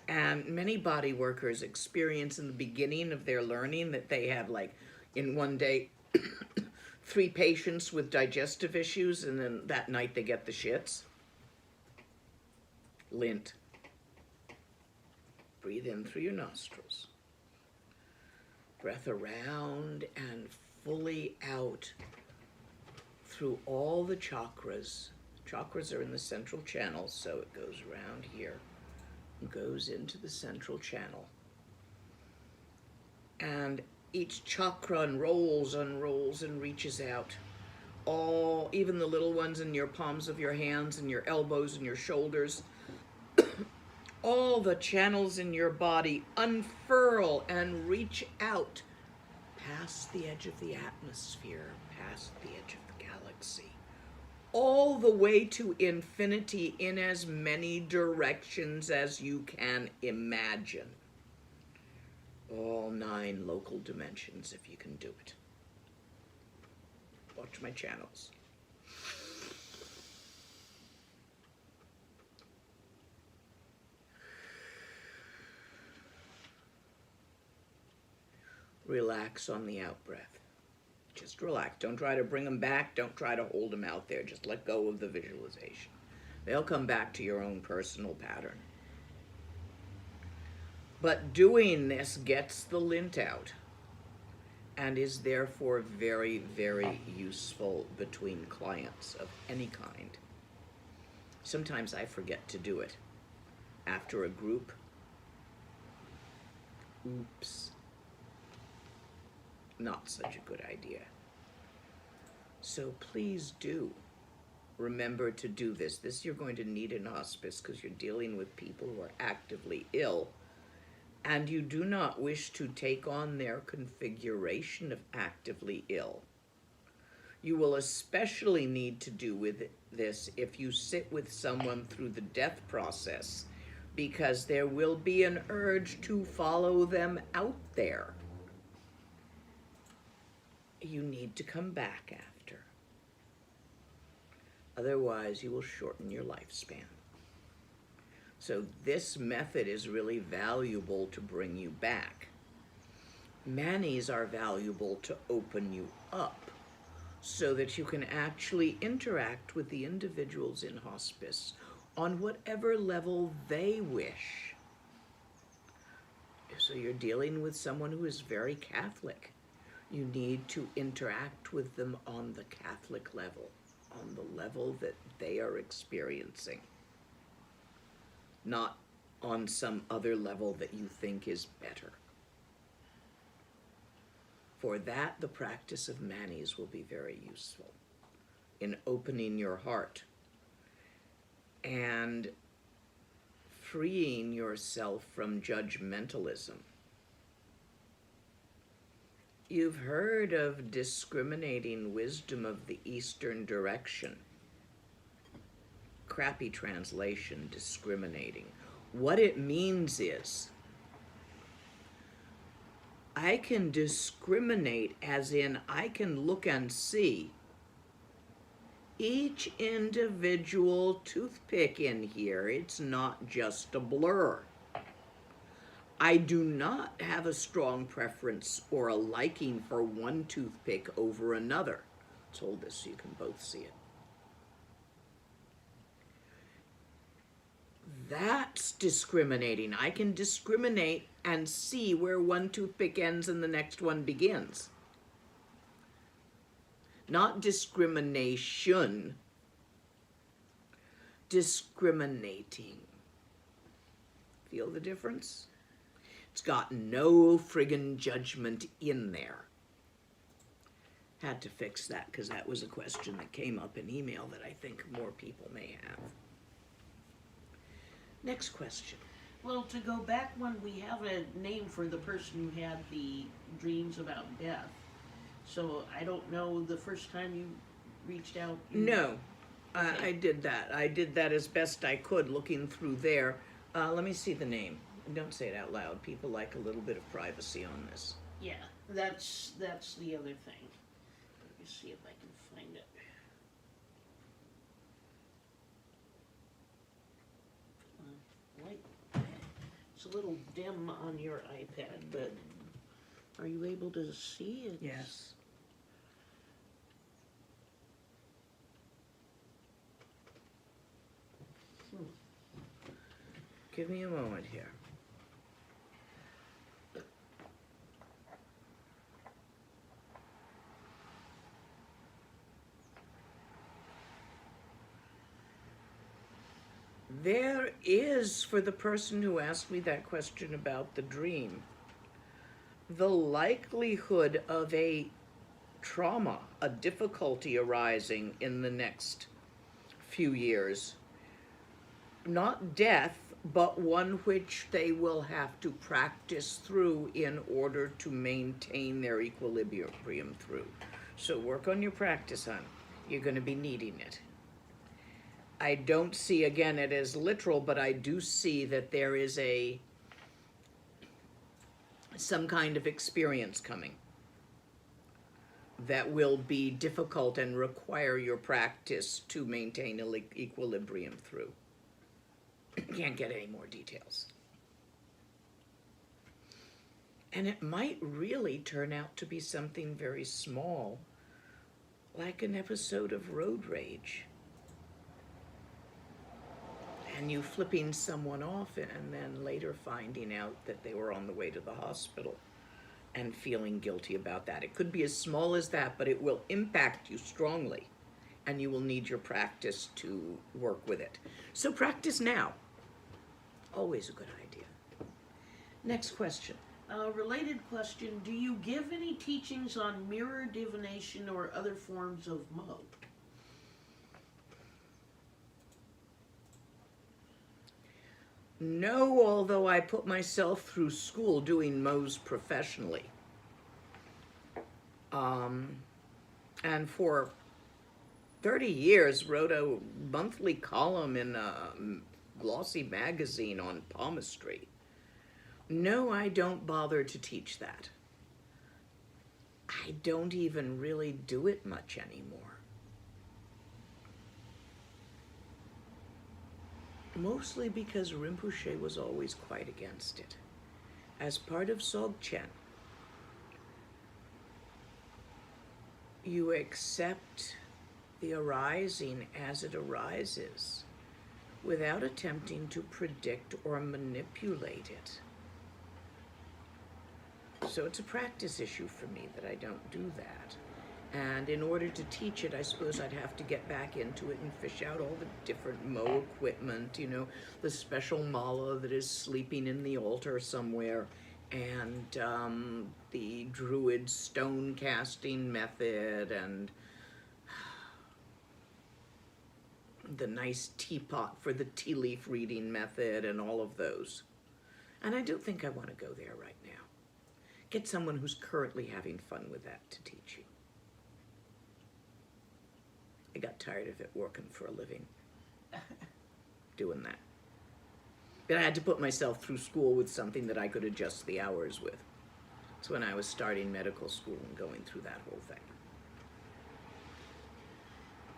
A: And many body workers experience in the beginning of their learning that they have, like, in one day 3 patients with digestive issues, and then that night they get the shits. Lint. Breathe in through your nostrils. Breath around and fully out through all the chakras. Chakras are in the central channel, so it goes around here and goes into the central channel. And each chakra unrolls and reaches out. All, even the little ones in your palms of your hands and your elbows and your shoulders, all the channels in your body unfurl and reach out past the edge of the atmosphere, past the edge of the galaxy, all the way to infinity in as many directions as you can imagine. All 9 local dimensions, if you can do it. Watch my channels. Relax on the out-breath. Just relax. Don't try to bring them back. Don't try to hold them out there. Just let go of the visualization. They'll come back to your own personal pattern. But doing this gets the lint out and is therefore very, very useful between clients of any kind. Sometimes I forget to do it. After a group, oops. Not such a good idea. So please do remember to do this. This you're going to need in hospice because you're dealing with people who are actively ill, and you do not wish to take on their configuration of actively ill. You will especially need to do with this if you sit with someone through the death process, because there will be an urge to follow them out there. You need to come back after. Otherwise, you will shorten your lifespan. So this method is really valuable to bring you back. Manis are valuable to open you up so that you can actually interact with the individuals in hospice on whatever level they wish. So you're dealing with someone who is very Catholic. You need to interact with them on the Catholic level, on the level that they are experiencing, not on some other level that you think is better. For that, the practice of manis will be very useful in opening your heart and freeing yourself from judgmentalism. You've heard of discriminating wisdom of the Eastern direction. Crappy translation, discriminating. What it means is, I can discriminate as in I can look and see each individual toothpick in here. It's not just a blur. I do not have a strong preference or a liking for one toothpick over another. Let's hold this so you can both see it. That's discriminating. I can discriminate and see where one toothpick ends and the next one begins. Not discrimination, discriminating. Feel the difference? It's got no friggin' judgment in there. Had to fix that because that was a question that came up in email that I think more people may have. Next question.
B: Well, to go back when we have a name for the person who had the dreams about death. So I don't know the first time you reached out.
A: No,
B: Okay.
A: I did that. I did that as best I could looking through there. Let me see the name. Don't say it out loud. People like a little bit of privacy on this.
B: Yeah, that's the other thing. Let me see if I can find it. It's a little dim on your iPad, but are you able to see it?
A: Yes. Give me a moment here. There is, for the person who asked me that question about the dream, the likelihood of a trauma, a difficulty arising in the next few years. Not death, but one which they will have to practice through in order to maintain their equilibrium through. So work on your practice, hon. You're going to be needing it. I don't see, again, it as literal, but I do see that there is some kind of experience coming that will be difficult and require your practice to maintain equilibrium through. Can't get any more details. And it might really turn out to be something very small, like an episode of road rage. And you flipping someone off and then later finding out that they were on the way to the hospital and feeling guilty about that. It could be as small as that, but it will impact you strongly, and you will need your practice to work with it. So practice now. Always a good idea. Next question.
B: Related question, do you give any teachings on mirror divination or other forms of Mo?
A: No, although I put myself through school doing Mo's professionally. And for 30 years wrote a monthly column in a glossy magazine on palmistry. No, I don't bother to teach that. I don't even really do it much anymore. Mostly because Rinpoche was always quite against it. As part of Dzogchen, you accept the arising as it arises without attempting to predict or manipulate it. So it's a practice issue for me that I don't do that. And in order to teach it, I suppose I'd have to get back into it and fish out all the different Mo equipment, you know, the special mala that is sleeping in the altar somewhere, and the druid stone casting method, and the nice teapot for the tea leaf reading method, and all of those. And I don't think I want to go there right now. Get someone who's currently having fun with that to teach you. I got tired of it working for a living, doing that. But I had to put myself through school with something that I could adjust the hours with. It's when I was starting medical school and going through that whole thing.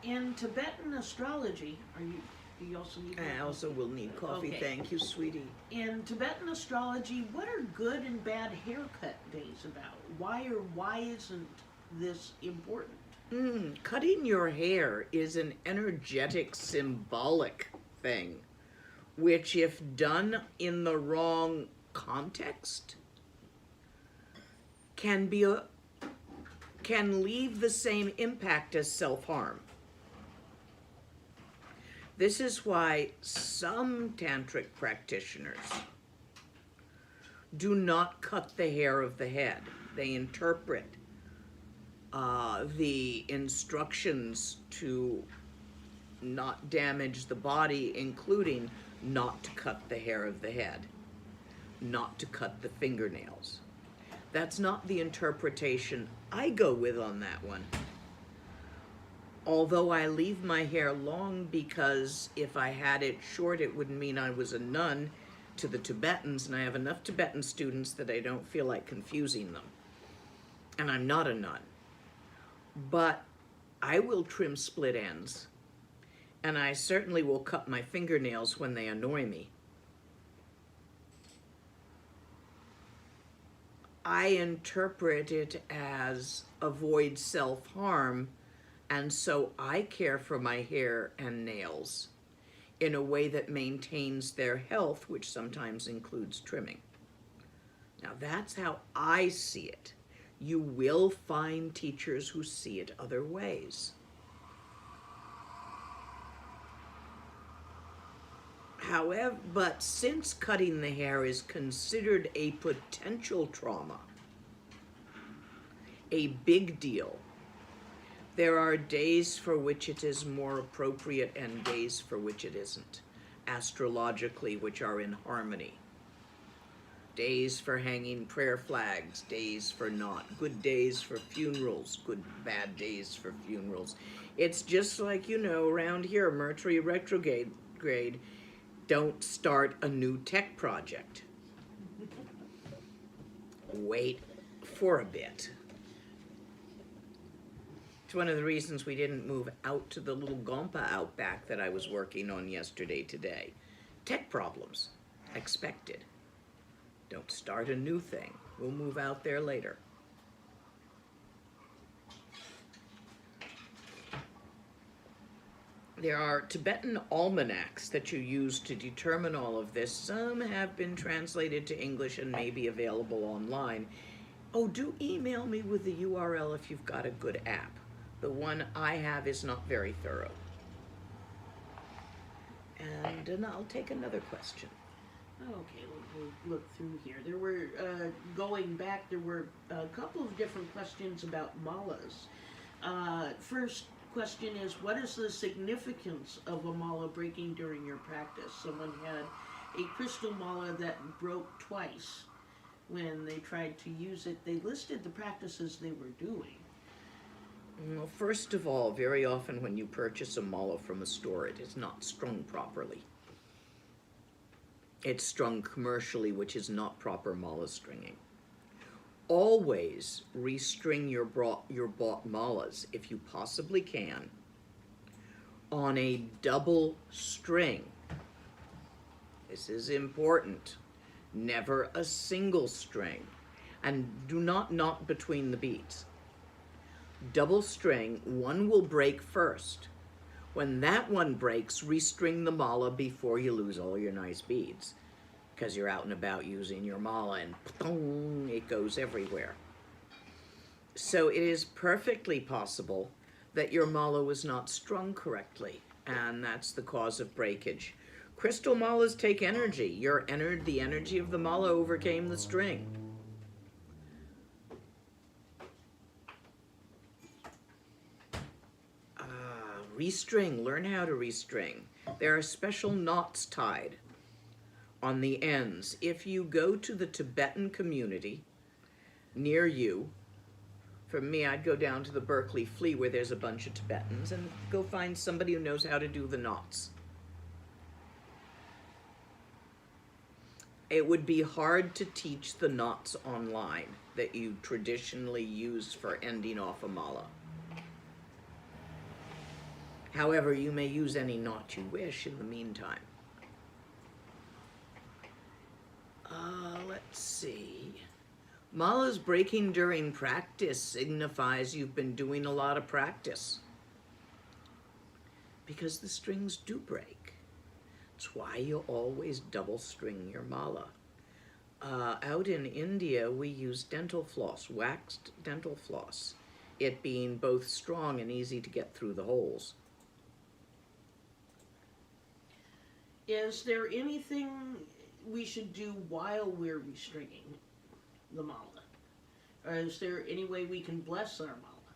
B: In Tibetan astrology, do you also need
A: I also will need coffee,
B: Okay.
A: Thank you, sweetie.
B: In Tibetan astrology, what are good and bad haircut days about? Why isn't this important?
A: Cutting your hair is an energetic, symbolic thing, which if done in the wrong context, can leave the same impact as self-harm. This is why some tantric practitioners do not cut the hair of the head. They interpret the instructions to not damage the body, including not to cut the hair of the head, not to cut the fingernails. That's not the interpretation I go with on that one. Although I leave my hair long because if I had it short, it wouldn't mean I was a nun to the Tibetans, and I have enough Tibetan students that I don't feel like confusing them. And I'm not a nun. But I will trim split ends, and I certainly will cut my fingernails when they annoy me. I interpret it as avoid self-harm, and so I care for my hair and nails in a way that maintains their health, which sometimes includes trimming. Now that's how I see it. You will find teachers who see it other ways. However, but since cutting the hair is considered a potential trauma, a big deal, there are days for which it is more appropriate and days for which it isn't, astrologically, which are in harmony. Days for hanging prayer flags, days for not. Good days for funerals, bad days for funerals. It's just like, you know, around here, Mercury retrograde, don't start a new tech project. Wait for a bit. It's one of the reasons we didn't move out to the little Gompa out back that I was working on yesterday today. Tech problems, expected. Don't start a new thing. We'll move out there later. There are Tibetan almanacs that you use to determine all of this. Some have been translated to English and may be available online. Oh, do email me with the URL if you've got a good app. The one I have is not very thorough. And I'll take another question.
B: Okay, we'll look through here. There were, going back, there were a couple of different questions about malas. First question is, what is the significance of a mala breaking during your practice? Someone had a crystal mala that broke twice when they tried to use it. They listed the practices they were doing.
A: Well, first of all, very often when you purchase a mala from a store, it is not strung properly. It's strung commercially, which is not proper mala stringing. Always restring your bought malas, if you possibly can, on a double string. This is important. Never a single string. And do not knot between the beads. double string, one will break first. When that one breaks, restring the mala before you lose all your nice beads, because you're out and about using your mala and boom, it goes everywhere. So it is perfectly possible that your mala was not strung correctly, and that's the cause of breakage. Crystal malas take energy. The energy of the mala overcame the string. Restring, learn how to restring. There are special knots tied on the ends. If you go to the Tibetan community near you, for me, I'd go down to the Berkeley Flea where there's a bunch of Tibetans and go find somebody who knows how to do the knots. It would be hard to teach the knots online that you traditionally use for ending off a mala. However, you may use any knot you wish in the meantime. Let's see. Malas breaking during practice signifies you've been doing a lot of practice, because the strings do break. That's why you always double string your mala. Out in India, we use dental floss, waxed dental floss, it being both strong and easy to get through the holes.
B: Is there anything we should do while we're restringing the mala? Or is there any way we can bless our mala?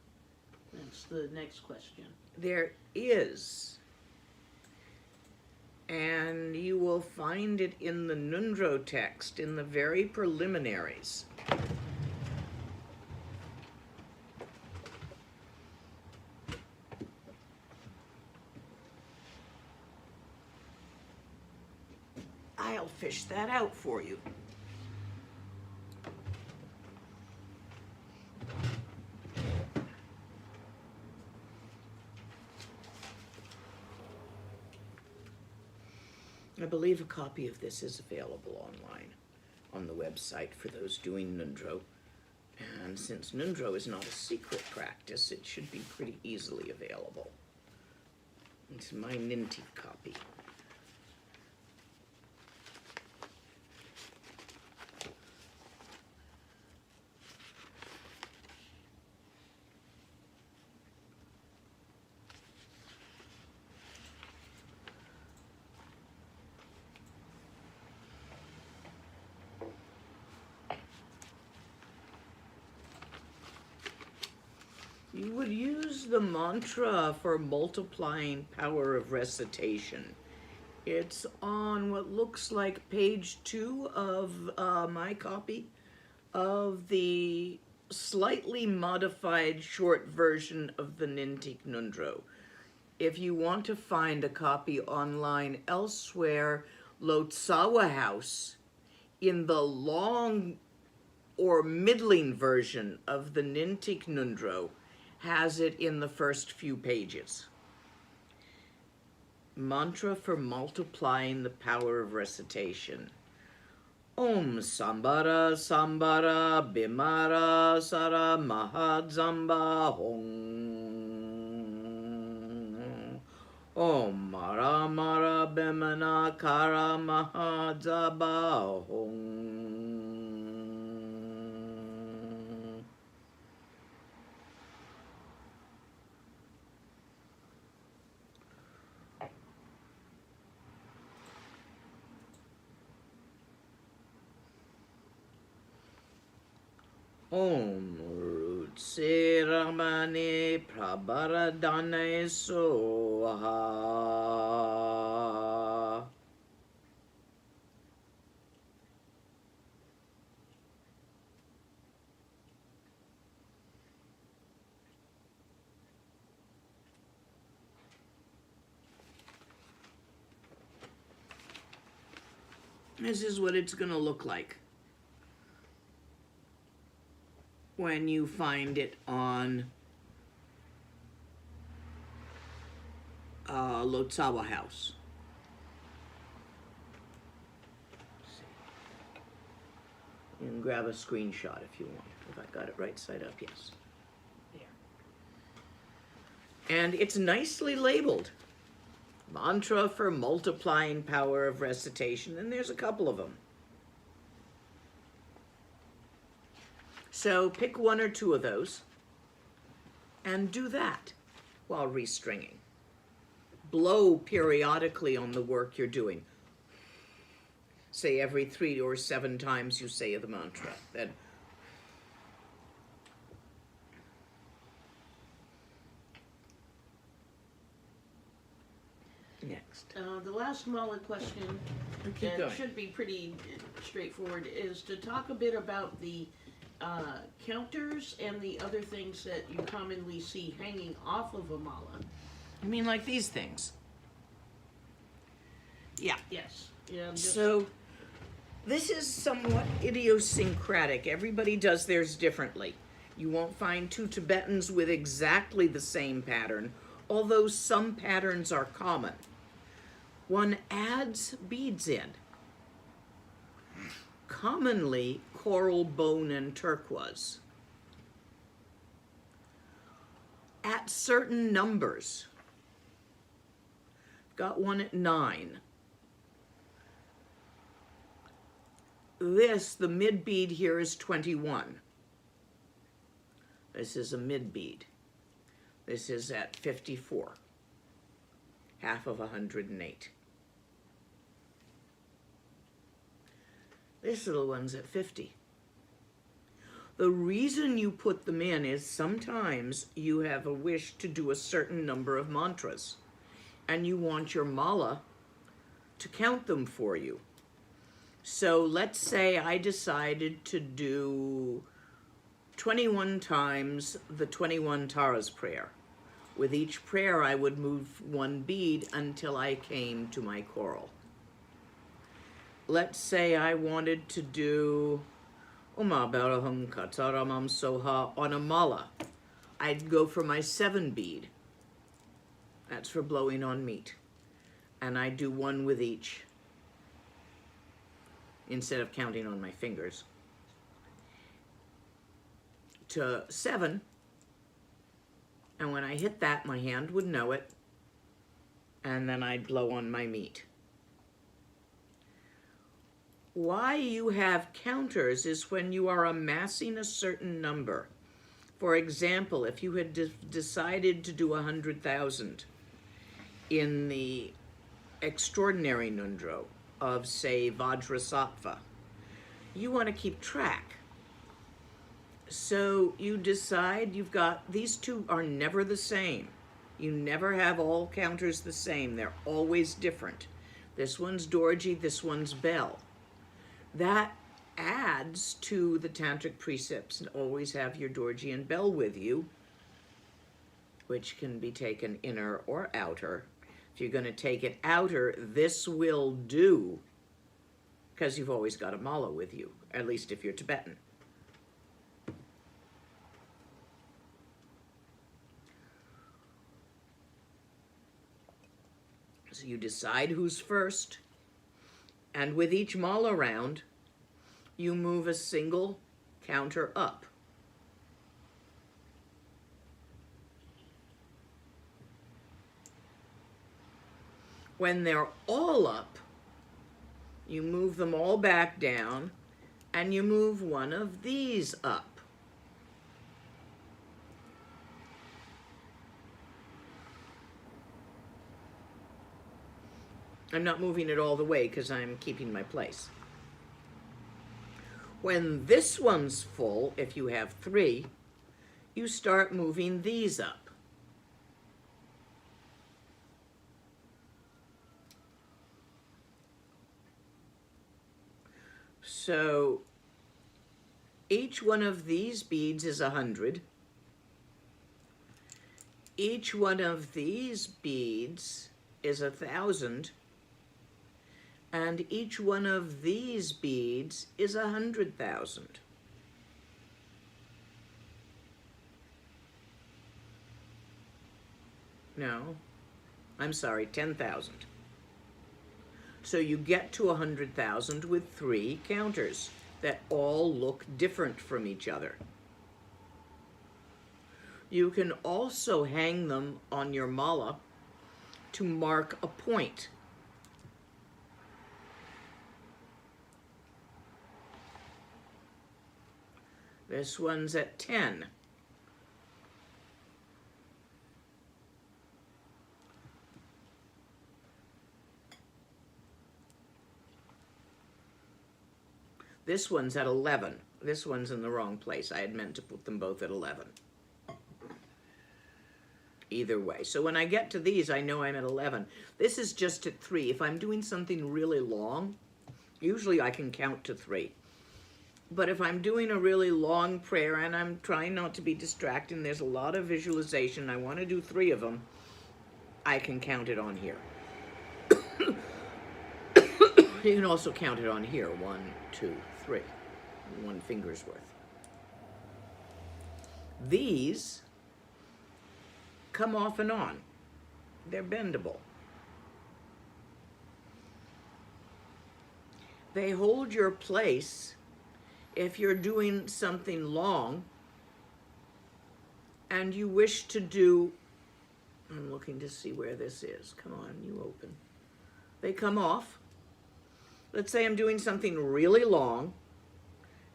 B: That's the next question.
A: There is, and you will find it in the Nundro text, in the very preliminaries. I'll fish that out for you. I believe a copy of this is available online on the website for those doing Nundro. And since Nundro is not a secret practice, it should be pretty easily available. It's my Ninti copy. You would use the mantra for multiplying power of recitation. It's on what looks like page 2 of my copy of the slightly modified short version of the Nintik Nundro. If you want to find a copy online elsewhere, Lotsawa House, in the long or middling version of the Nintik Nundro, has it in the first few pages. Mantra for multiplying the power of recitation. Om Sambara Sambara Bimara Sara Mahadzamba Hong. Om Mara Mara Bimana Kara Mahadzaba Hong. Om Rutse Ramane Prabaradane Soha. This is what it's going to look like when you find it on Lotsawa House. You can grab a screenshot if you want. If I got it right side up, yes.
B: There.
A: And it's nicely labeled. Mantra for multiplying power of recitation, and there's a couple of them. So pick one or two of those and do that while restringing. Blow periodically on the work you're doing. Say every 3 or 7 times you say the mantra. Then next.
B: The last mala question,
A: Keep going.
B: should be pretty straightforward, is to talk a bit about the counters and the other things that you commonly see hanging off of a mala.
A: I mean, like these things. Yeah.
B: Yes. Yeah.
A: So this is somewhat idiosyncratic. Everybody does theirs differently. You won't find 2 Tibetans with exactly the same pattern, although some patterns are common. One adds beads in. Commonly coral, bone, and turquoise. At certain numbers. Got one at 9. This, the mid bead here, is 21. This is a mid bead. This is at 54. Half of 108. This little one's at 50. The reason you put them in is sometimes you have a wish to do a certain number of mantras, and you want your mala to count them for you. So let's say I decided to do 21 times the 21 Taras prayer. With each prayer, I would move 1 bead until I came to my coral. Let's say I wanted to do Uma Baraham Kataramam Soha on a mala. I'd go for my 7 bead. That's for blowing on meat. And I'd do 1 with each, instead of counting on my fingers. To 7, and when I hit that, my hand would know it, and then I'd blow on my meat. Why you have counters is when you are amassing a certain number. For example, if you had decided to do 100,000 in the extraordinary nundro of, say, Vajra Sattva, you want to keep track. So you decide you've got, these 2 are never the same. You never have all counters the same. They're always different. This one's Dorji, this one's Bell. That adds to the tantric precepts, and always have your Dorji and Bell with you, which can be taken inner or outer. If you're going to take it outer, this will do, because you've always got a mala with you, at least if you're Tibetan. So you decide who's first, and with each mala round, you move a single counter up. When they're all up, you move them all back down, and you move one of these up. I'm not moving it all the way because I'm keeping my place. When this one's full, if you have 3, you start moving these up. So each one of these beads is 100. Each one of these beads is 1,000. And each one of these beads is 100,000. No, I'm sorry, 10,000. So you get to 100,000 with 3 counters that all look different from each other. You can also hang them on your mala to mark a point. This one's at 10. This one's at 11. This one's in the wrong place. I had meant to put them both at 11. Either way. So when I get to these, I know I'm at 11. This is just at 3. If I'm doing something really long, usually I can count to 3. But if I'm doing a really long prayer and I'm trying not to be distracting, there's a lot of visualization, I want to do 3 of them, I can count it on here. You can also count it on here. 1, 2, 3. 1 finger's worth. These come off and on. They're bendable. They hold your place if you're doing something long and you wish to do, I'm looking to see where this is. Come on, you open. They come off. Let's say I'm doing something really long,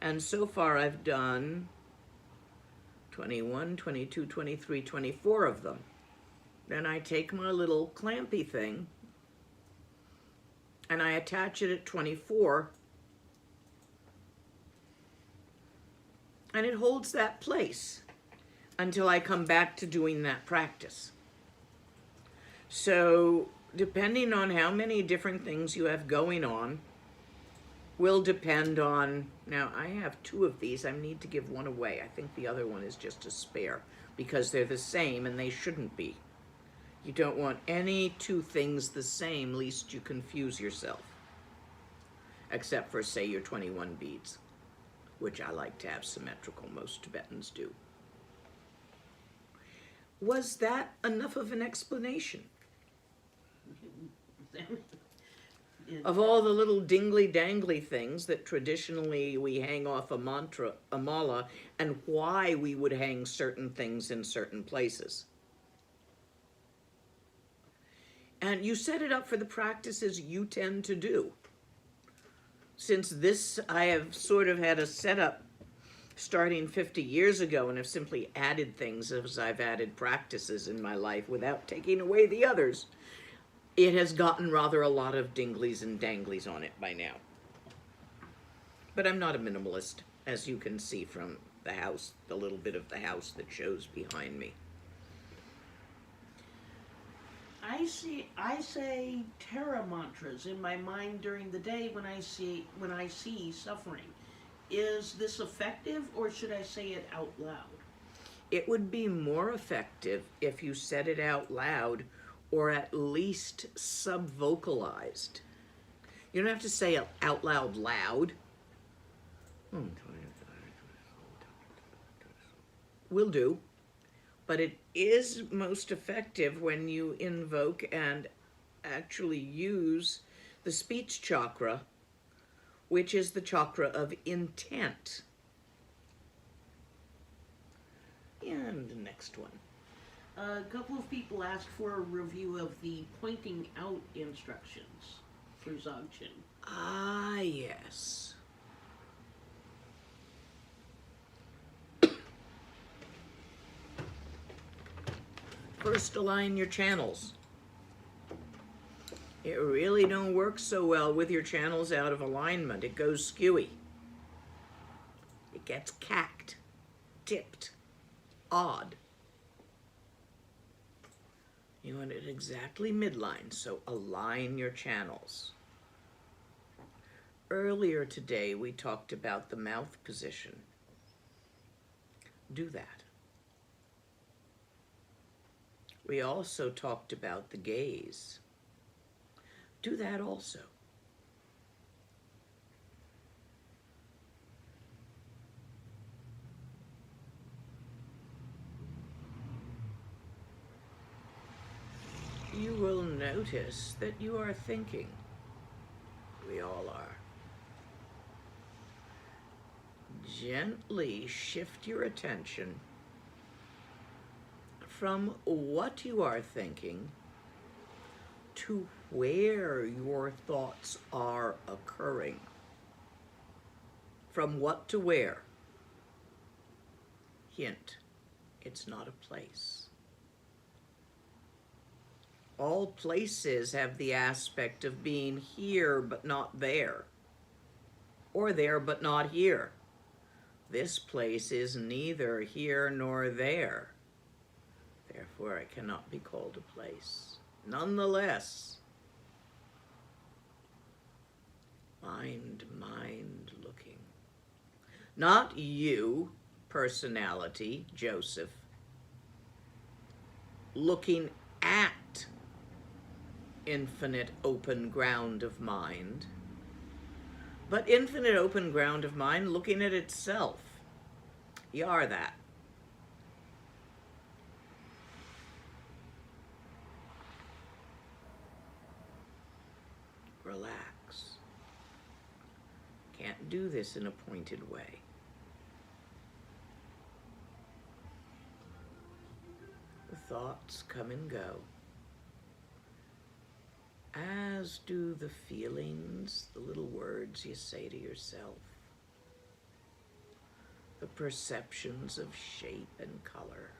A: and so far I've done 21, 22, 23, 24 of them. Then I take my little clampy thing and I attach it at 24, and it holds that place until I come back to doing that practice. So depending on how many different things you have going on will depend on, now I have 2 of these. I need to give one away. I think the other one is just a spare because they're the same and they shouldn't be. You don't want any 2 things the same, lest you confuse yourself. Except for, say, your 21 beads, which I like to have symmetrical. Most Tibetans do. Was that enough of an explanation? Of all the little dingly-dangly things that traditionally we hang off a mantra, a mala, and why we would hang certain things in certain places. And you set it up for the practices you tend to do. Since this, I have sort of had a setup starting 50 years ago and have simply added things as I've added practices in my life without taking away the others. It has gotten rather a lot of dinglies and danglies on it by now. But I'm not a minimalist, as you can see from the house, the little bit of the house that shows behind me.
B: I say Terra mantras in my mind during the day when I see suffering. Is this effective, or should I say it out loud?
A: It would be more effective if you said it out loud, or at least sub-vocalized. You don't have to say it out loud loud. Will do. But it is most effective when you invoke and actually use the speech chakra, which is the chakra of intent. And the next one.
B: A couple of people asked for a review of the pointing out instructions for Dzogchen.
A: Ah, yes. First, align your channels. It really don't work so well with your channels out of alignment. It goes skewy. It gets cacked, tipped, odd. You want it exactly midline, so align your channels. Earlier today, we talked about the mouth position. Do that. We also talked about the gaze. Do that also. You will notice that you are thinking. We all are. Gently shift your attention from what you are thinking to where your thoughts are occurring. From what to where. Hint, it's not a place. All places have the aspect of being here but not there, or there but not here. This place is neither here nor there. Therefore, it cannot be called a place. Nonetheless, mind looking. Not you, personality, Joseph, looking at infinite open ground of mind, but infinite open ground of mind looking at itself. You are that. Relax. Can't do this in a pointed way. The thoughts come and go, as do the feelings, the little words you say to yourself, the perceptions of shape and color.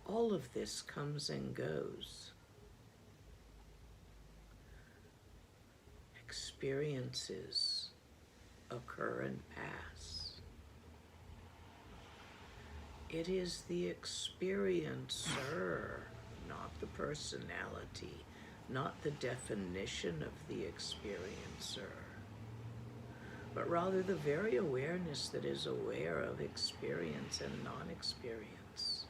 A: All of this comes and goes. Experiences occur and pass. It is the experiencer, not the personality, not the definition of the experiencer, but rather the very awareness that is aware of experience and non-experience.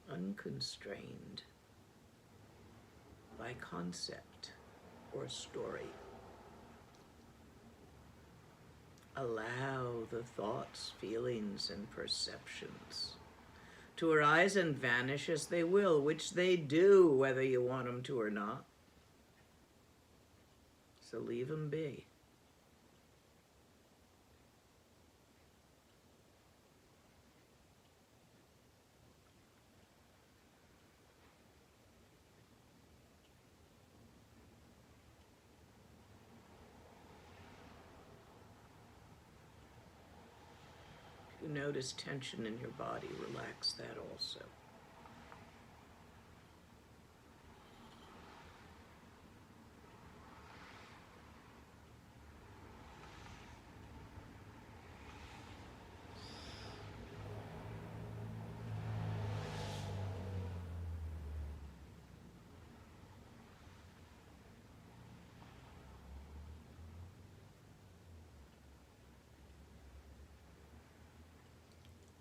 A: Unconstrained by concept or story. Allow the thoughts, feelings, and perceptions to arise and vanish as they will, which they do, whether you want them to or not. So leave them be. If you notice tension in your body, relax that also.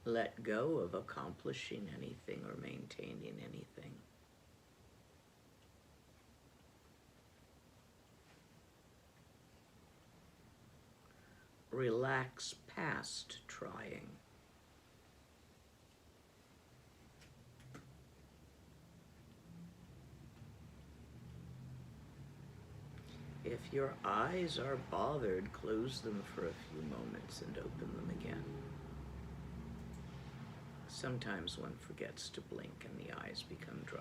A: Let go of accomplishing anything or maintaining anything. Relax past trying. If your eyes are bothered, close them for a few moments and open them again. Sometimes one forgets to blink and the eyes become dry.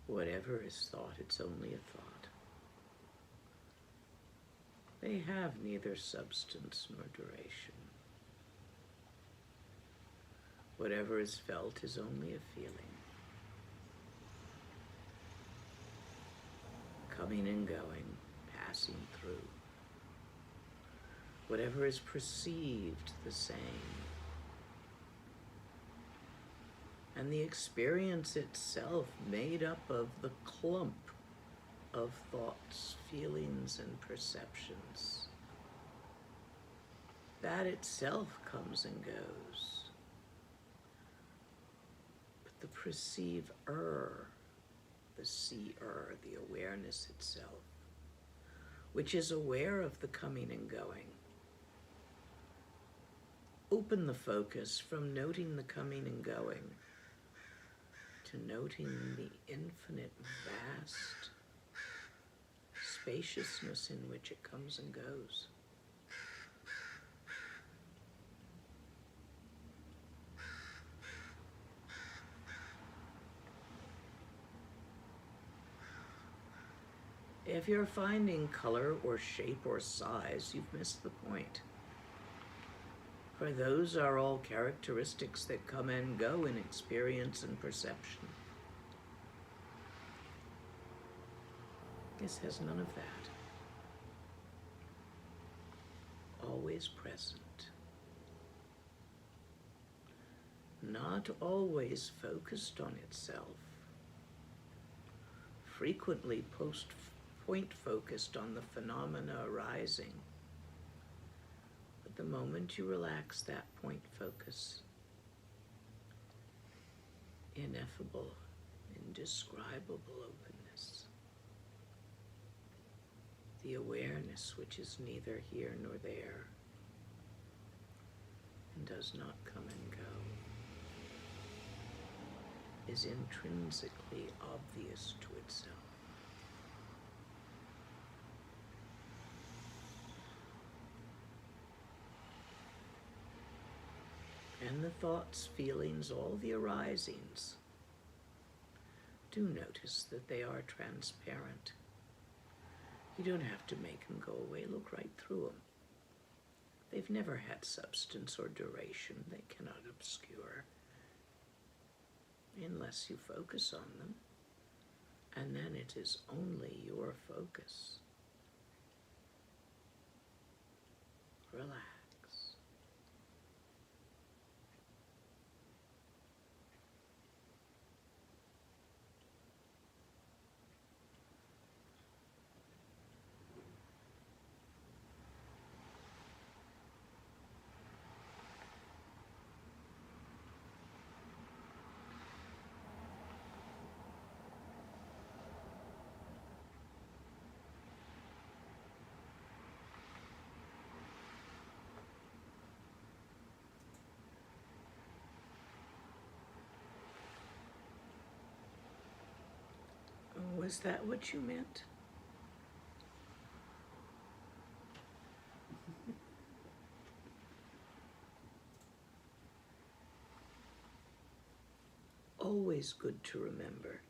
A: Whatever is thought, it's only a thought. They have neither substance nor duration. Whatever is felt is only a feeling. Coming and going, passing through. Whatever is perceived, the same. And the experience itself made up of the clump of thoughts, feelings, and perceptions. That itself comes and goes. But the perceiver, the seer, the awareness itself, which is aware of the coming and going. Open the focus from noting the coming and going to noting the infinite, vast spaciousness in which it comes and goes. If you're finding color or shape or size, you've missed the point. For those are all characteristics that come and go in experience and perception. This has none of that. Always present. Not always focused on itself. Frequently point focused on the phenomena arising. But the moment you relax that point focus, ineffable, indescribable openness, the awareness which is neither here nor there and does not come and go, is intrinsically obvious to itself. And the thoughts, feelings, all the arisings, do notice that they are transparent. You don't have to make them go away. Look right through them. They've never had substance or duration. They cannot obscure unless you focus on them. And then it is only your focus. Relax. Was that what you meant? Always good to remember.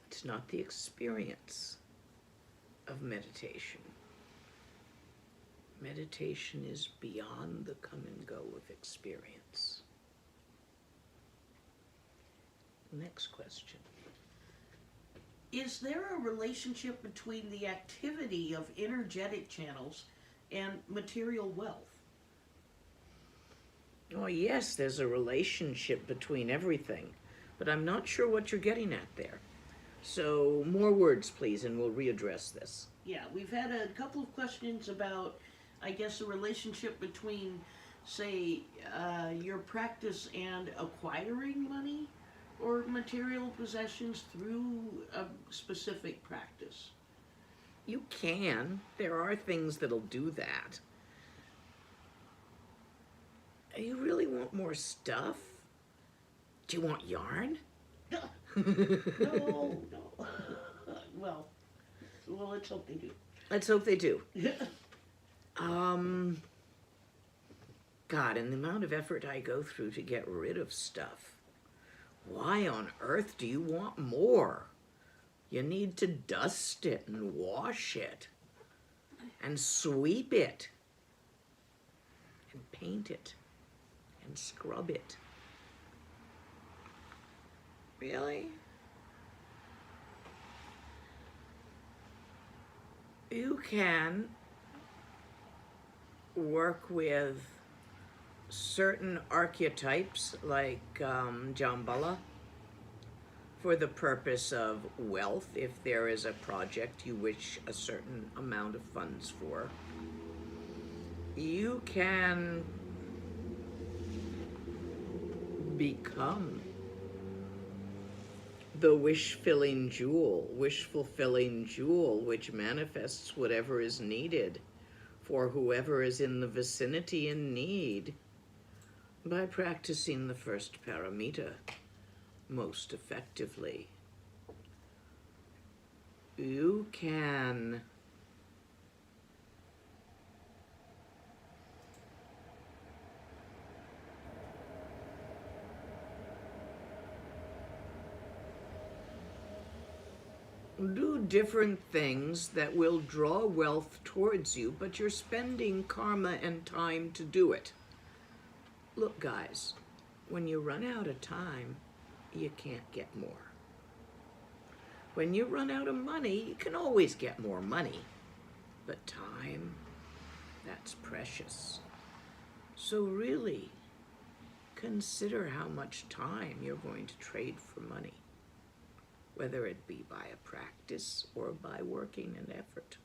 A: It's not the experience of meditation. Meditation is beyond the come and go of experience. Next question.
B: Is there a relationship between the activity of energetic channels and material wealth?
A: Oh, yes, there's a relationship between everything, but I'm not sure what you're getting at there. So, more words, please, and we'll readdress this.
B: Yeah, we've had a couple of questions about, I guess, the relationship between, say, your practice and acquiring money or material possessions through a specific practice.
A: You can. There are things that'll do that. You really want more stuff? Do you want yarn?
B: No. Well, let's hope they do.
A: Let's hope they do. God, and the amount of effort I go through to get rid of stuff. Why on earth do you want more? You need to dust it and wash it and sweep it and paint it and scrub it. Really? You can work with certain archetypes like Jambala for the purpose of wealth, if there is a project you wish a certain amount of funds for. You can become the wish-fulfilling jewel, which manifests whatever is needed for whoever is in the vicinity in need by practicing the first paramita most effectively. You can do different things that will draw wealth towards you, but you're spending karma and time to do it. Look, guys, when you run out of time, you can't get more. When you run out of money, you can always get more money. But time, that's precious. So really, consider how much time you're going to trade for money, whether it be by a practice or by working an effort.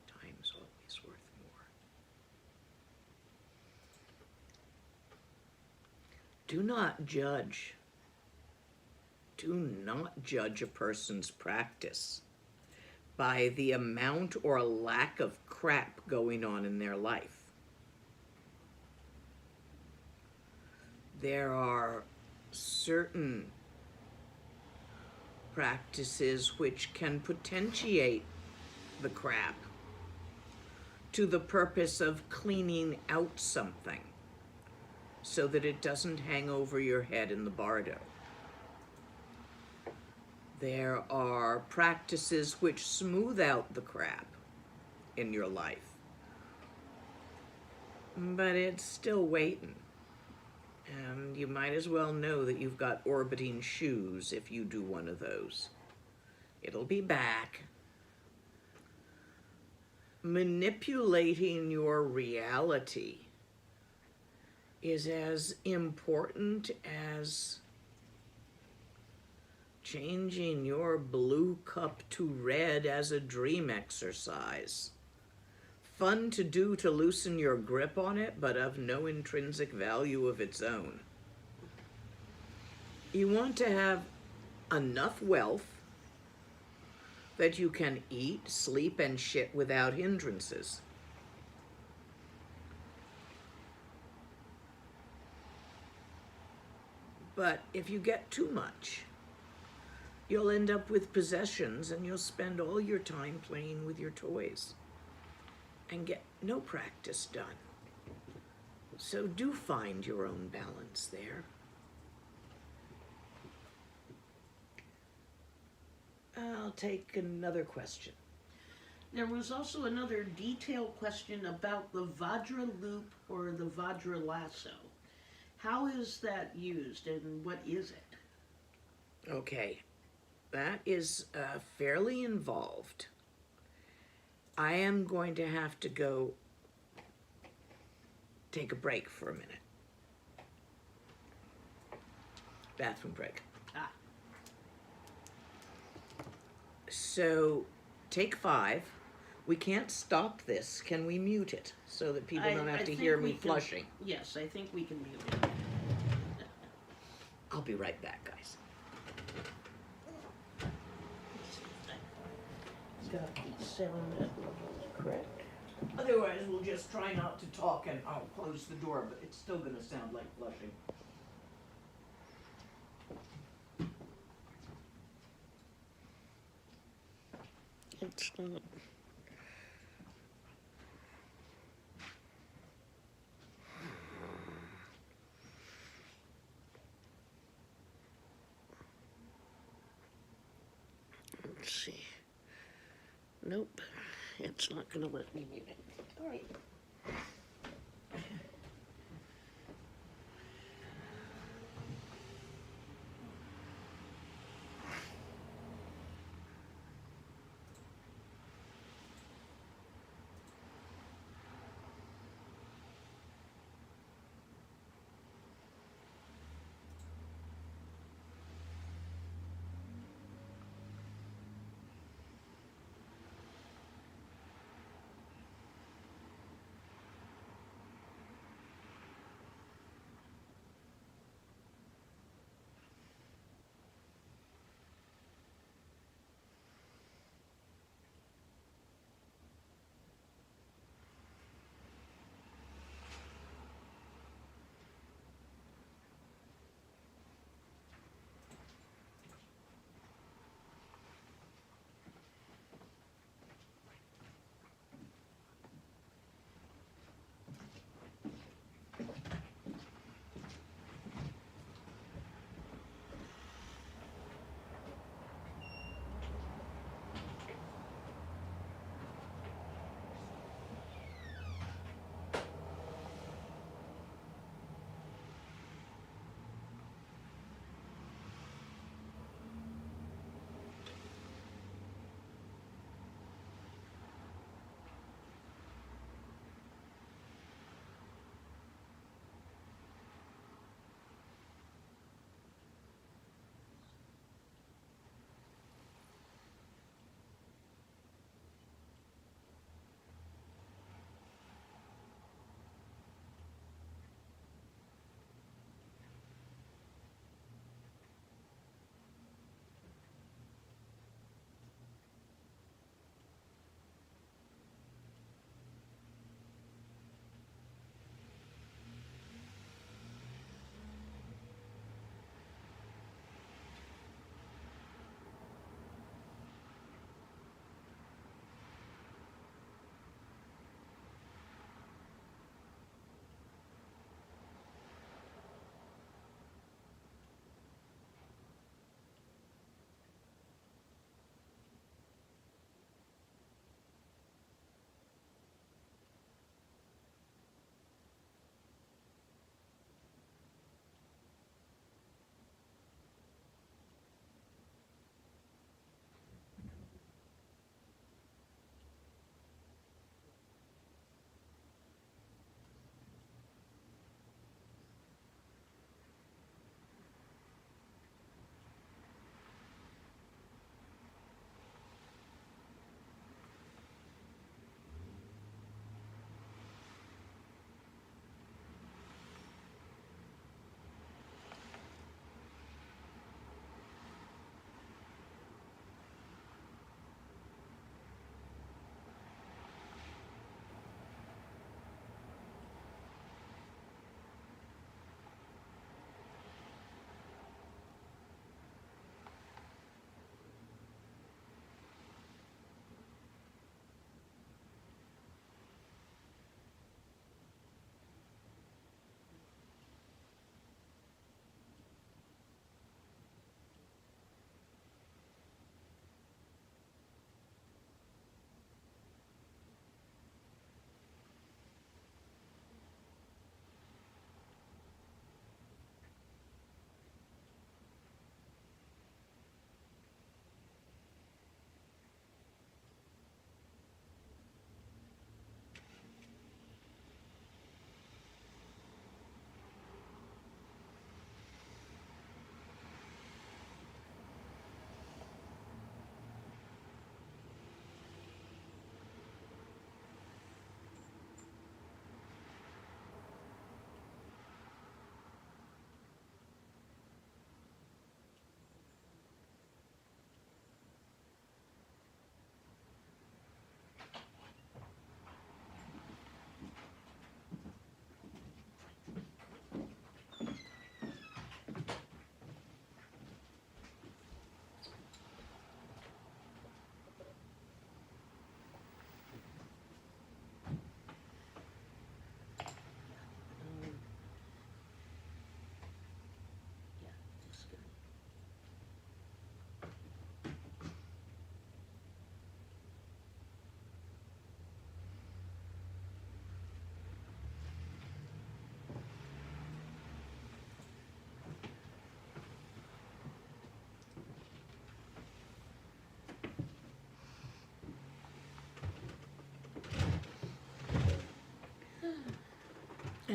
A: Time's always worth more. Do not judge. Do not judge a person's practice by the amount or lack of crap going on in their life. There are certain practices which can potentiate the crap to the purpose of cleaning out something so that it doesn't hang over your head in the bardo. There are practices which smooth out the crap in your life, but it's still waiting. And you might as well know that you've got orbiting shoes if you do one of those. It'll be back. Manipulating your reality is as important as changing your blue cup to red as a dream exercise. Fun to do to loosen your grip on it, but of no intrinsic value of its own. You want to have enough wealth that you can eat, sleep, and shit without hindrances. But if you get too much, you'll end up with possessions and you'll spend all your time playing with your toys and get no practice done. So do find your own balance there. I'll take another question.
B: There was also another detailed question about the Vajra loop or the Vajra lasso. How is that used and what is it?
A: Okay, that is fairly involved. I am going to have to go take a break for a minute. Bathroom break.
B: Ah.
A: So, take 5. We can't stop this. Can we mute it so that people don't have to hear me flushing?
B: Yes, I think we can mute it.
A: I'll be right back, guys.
B: Got the sound levels correct.
A: Otherwise, we'll just try not to talk and I'll close the door, but it's still going to sound like flushing.
B: It's not. Let's see. Nope, it's not going to let me mute it. All right.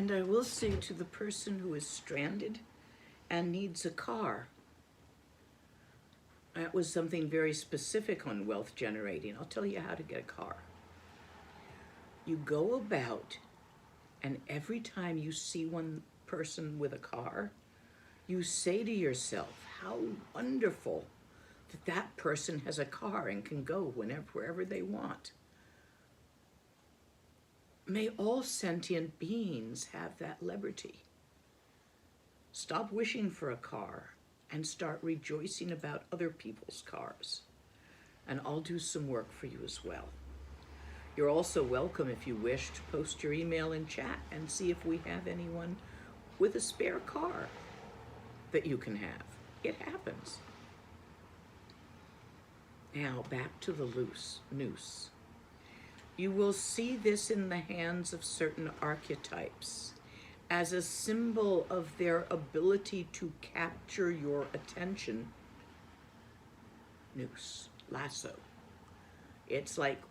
A: And I will say to the person who is stranded and needs a car, that was something very specific on wealth generating. I'll tell you how to get a car. You go about, and every time you see one person with a car, you say to yourself, how wonderful that that person has a car and can go wherever they want. May all sentient beings have that liberty. Stop wishing for a car and start rejoicing about other people's cars. And I'll do some work for you as well. You're also welcome, if you wish, to post your email in chat and see if we have anyone with a spare car that you can have. It happens. Now, back to the noose. You will see this in the hands of certain archetypes as a symbol of their ability to capture your attention. Noose, lasso. It's like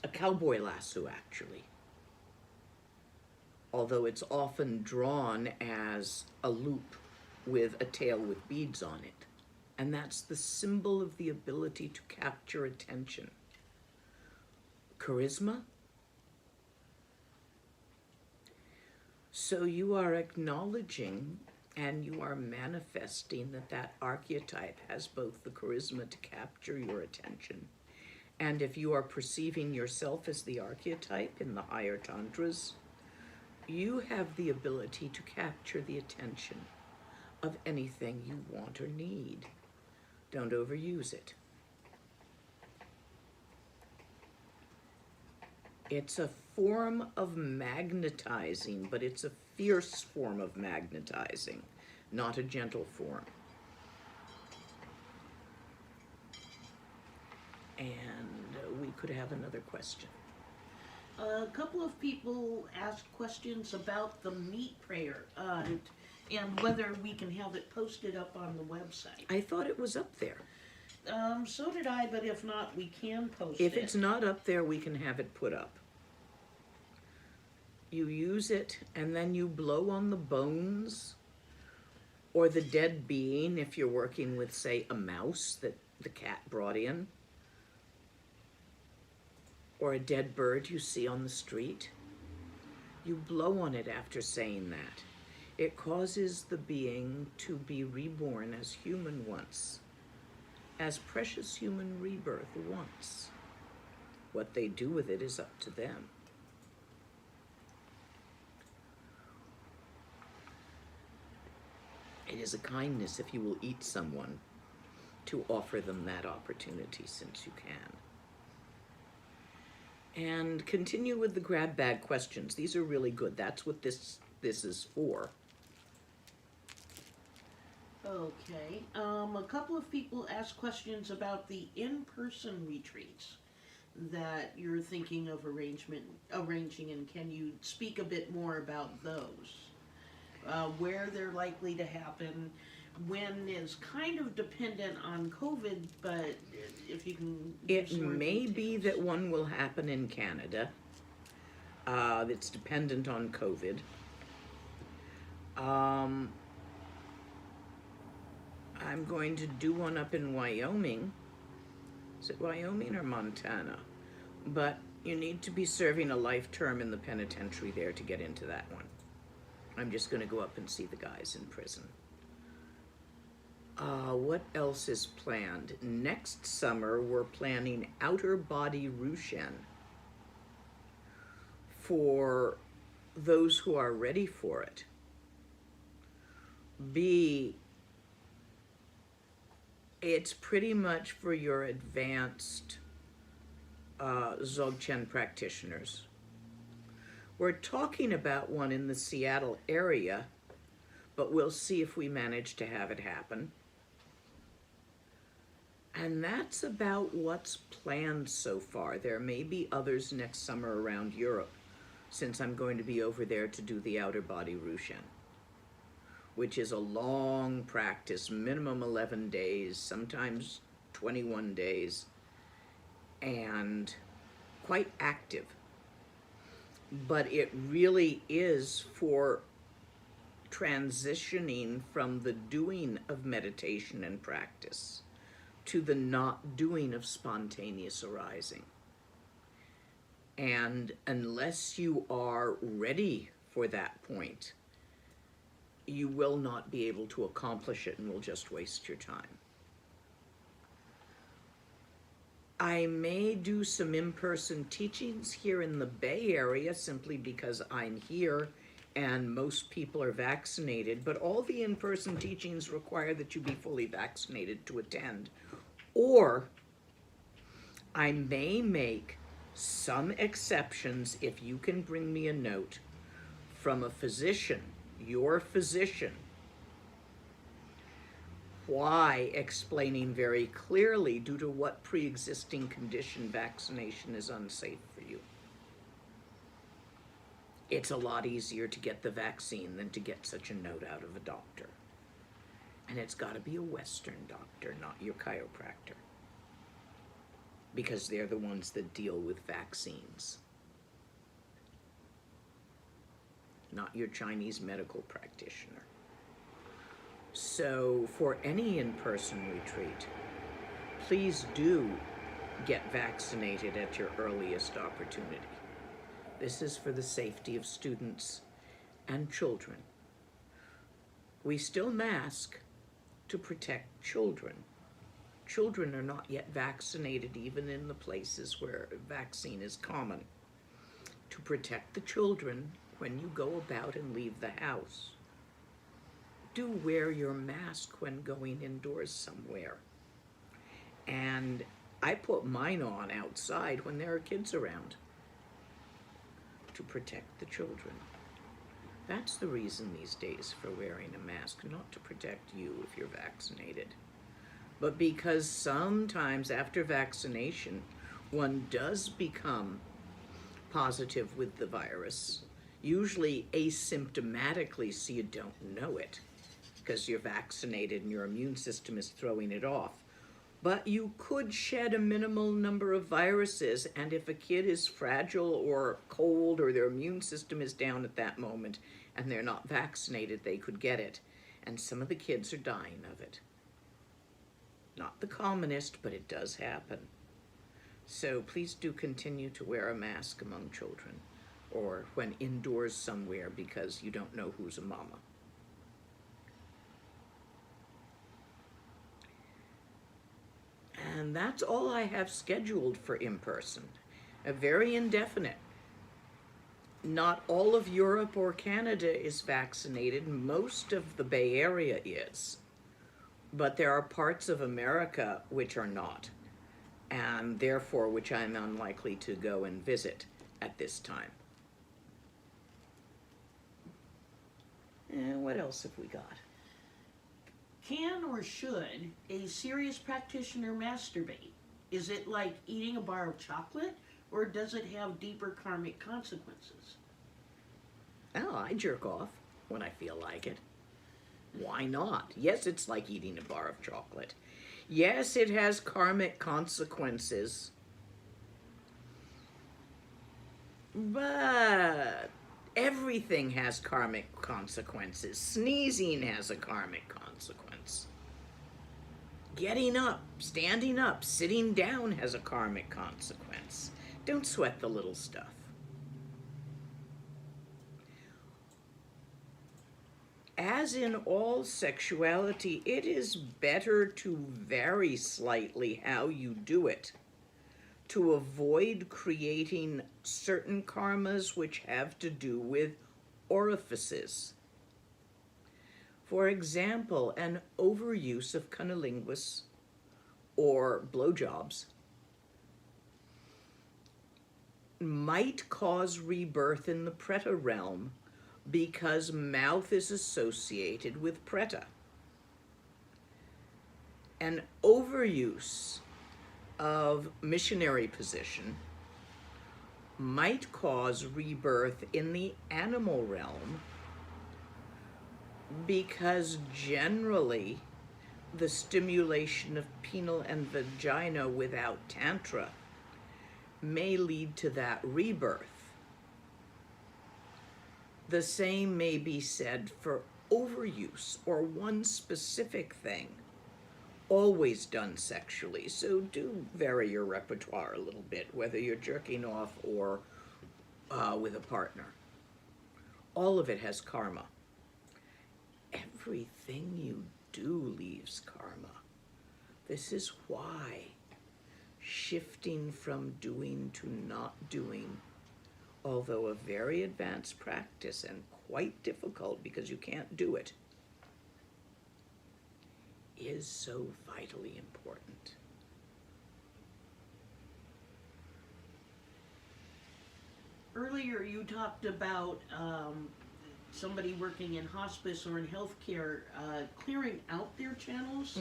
A: a cowboy lasso, actually. Although it's often drawn as a loop with a tail with beads on it. And that's the symbol of the ability to capture attention. Charisma. So you are acknowledging and you are manifesting that that archetype has both the charisma to capture your attention. And if you are perceiving yourself as the archetype in the higher tantras, you have the ability to capture the attention of anything you want or need. Don't overuse it. It's a form of magnetizing, but it's a fierce form of magnetizing, not a gentle form. And we could have another question.
B: A couple of people asked questions about the meat prayer and whether we can have it posted up on the website.
A: I thought it was up there.
B: So did I, but if not, we can post it.
A: If it's not up there, we can have it put up. You use it, and then you blow on the bones or the dead being if you're working with, say, a mouse that the cat brought in, or a dead bird you see on the street. You blow on it after saying that. It causes the being to be reborn as human once, as precious human rebirth once. What they do with it is up to them. It is a kindness if you will eat someone to offer them that opportunity, since you can. And continue with the grab bag questions. These are really good. That's what this is for.
B: Okay. A couple of people asked questions about the in-person retreats that you're thinking of arranging, and can you speak a bit more about those? Where they're likely to happen, when is kind of dependent on COVID, but if you can...
A: It may be that one will happen in Canada. It's dependent on COVID. I'm going to do one up in Wyoming. Is it Wyoming or Montana? But you need to be serving a life term in the penitentiary there to get into that one. I'm just going to go up and see the guys in prison. What else is planned? Next summer, we're planning outer body Rushen for those who are ready for it. It's pretty much for your advanced Dzogchen practitioners. We're talking about one in the Seattle area, but we'll see if we manage to have it happen. And that's about what's planned so far. There may be others next summer around Europe, since I'm going to be over there to do the outer body Rushen, which is a long practice, minimum 11 days, sometimes 21 days, and quite active. but it really is for transitioning from the doing of meditation and practice to the not doing of spontaneous arising. And unless you are ready for that point, you will not be able to accomplish it and will just waste your time. I may do some in-person teachings here in the Bay Area simply because I'm here and most people are vaccinated, but all the in-person teachings require that you be fully vaccinated to attend. Or I may make some exceptions if you can bring me a note from a physician, your physician, why explaining very clearly due to what pre-existing condition vaccination is unsafe for you. It's a lot easier to get the vaccine than to get such a note out of a doctor. And it's got to be a Western doctor, not your chiropractor, because they're the ones that deal with vaccines, not your Chinese medical practitioner. So for any in-person retreat, please do get vaccinated at your earliest opportunity. This is for the safety of students and children. We still mask to protect children. Children are not yet vaccinated even in the places where vaccine is common. To protect the children when you go about and leave the house. Do wear your mask when going indoors somewhere. And I put mine on outside when there are kids around to protect the children. That's the reason these days for wearing a mask, not to protect you if you're vaccinated, but because sometimes after vaccination, one does become positive with the virus, usually asymptomatically, so you don't know it, because you're vaccinated and your immune system is throwing it off. But you could shed a minimal number of viruses, and if a kid is fragile or cold or their immune system is down at that moment and they're not vaccinated, they could get it. And some of the kids are dying of it. Not the commonest, but it does happen. So please do continue to wear a mask among children or when indoors somewhere, because you don't know who's a mama. And that's all I have scheduled for in-person. A very indefinite. Not all of Europe or Canada is vaccinated. Most of the Bay Area is. But there are parts of America which are not, and therefore which I'm unlikely to go and visit at this time. And what else have we got?
B: Can or should a serious practitioner masturbate? Is it like eating a bar of chocolate, or does it have deeper karmic consequences?
A: Oh, I jerk off when I feel like it. Why not? Yes, it's like eating a bar of chocolate. Yes, it has karmic consequences. But everything has karmic consequences. Sneezing has a karmic consequence. Getting up, standing up, sitting down has a karmic consequence. Don't sweat the little stuff. As in all sexuality, it is better to vary slightly how you do it, to avoid creating certain karmas which have to do with orifices. For example, an overuse of cunnilingus or blowjobs might cause rebirth in the preta realm because mouth is associated with preta. An overuse of missionary position might cause rebirth in the animal realm because generally the stimulation of penile and vagina without Tantra may lead to that rebirth. The same may be said for overuse or one specific thing, always done sexually. So do vary your repertoire a little bit, whether you're jerking off or with a partner. All of it has karma. Everything you do leaves karma. This is why shifting from doing to not doing, although a very advanced practice and quite difficult because you can't do it, is so vitally important.
B: Earlier you talked about somebody working in hospice or in healthcare clearing out their channels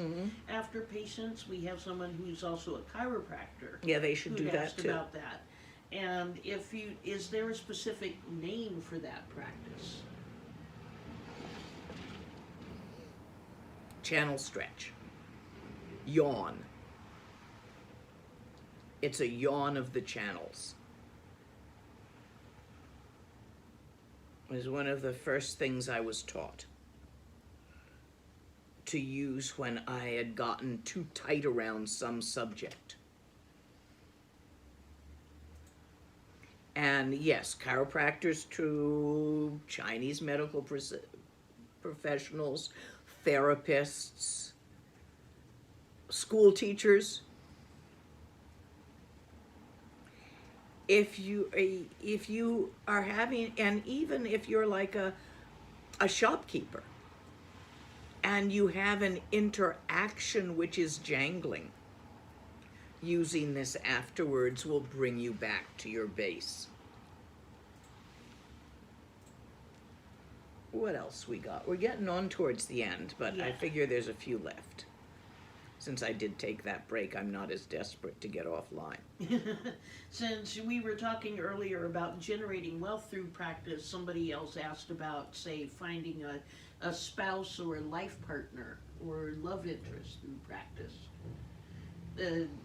B: after patients. We have someone who's also a chiropractor.
A: Yeah, they should do that too.
B: About that. And is there a specific name for that practice?
A: Channel stretch. Yawn. It's a yawn of the channels. It was one of the first things I was taught to use when I had gotten too tight around some subject. And yes, chiropractors too, Chinese medical professionals, therapists, school teachers. If you are having, and even if you're like a shopkeeper and you have an interaction which is jangling, using this afterwards will bring you back to your base. What else we got? We're getting on towards the end, but yeah. I figure there's a few left. Since I did take that break, I'm not as desperate to get offline.
B: Since we were talking earlier about generating wealth through practice, somebody else asked about, say, finding a spouse or a life partner or love interest through practice.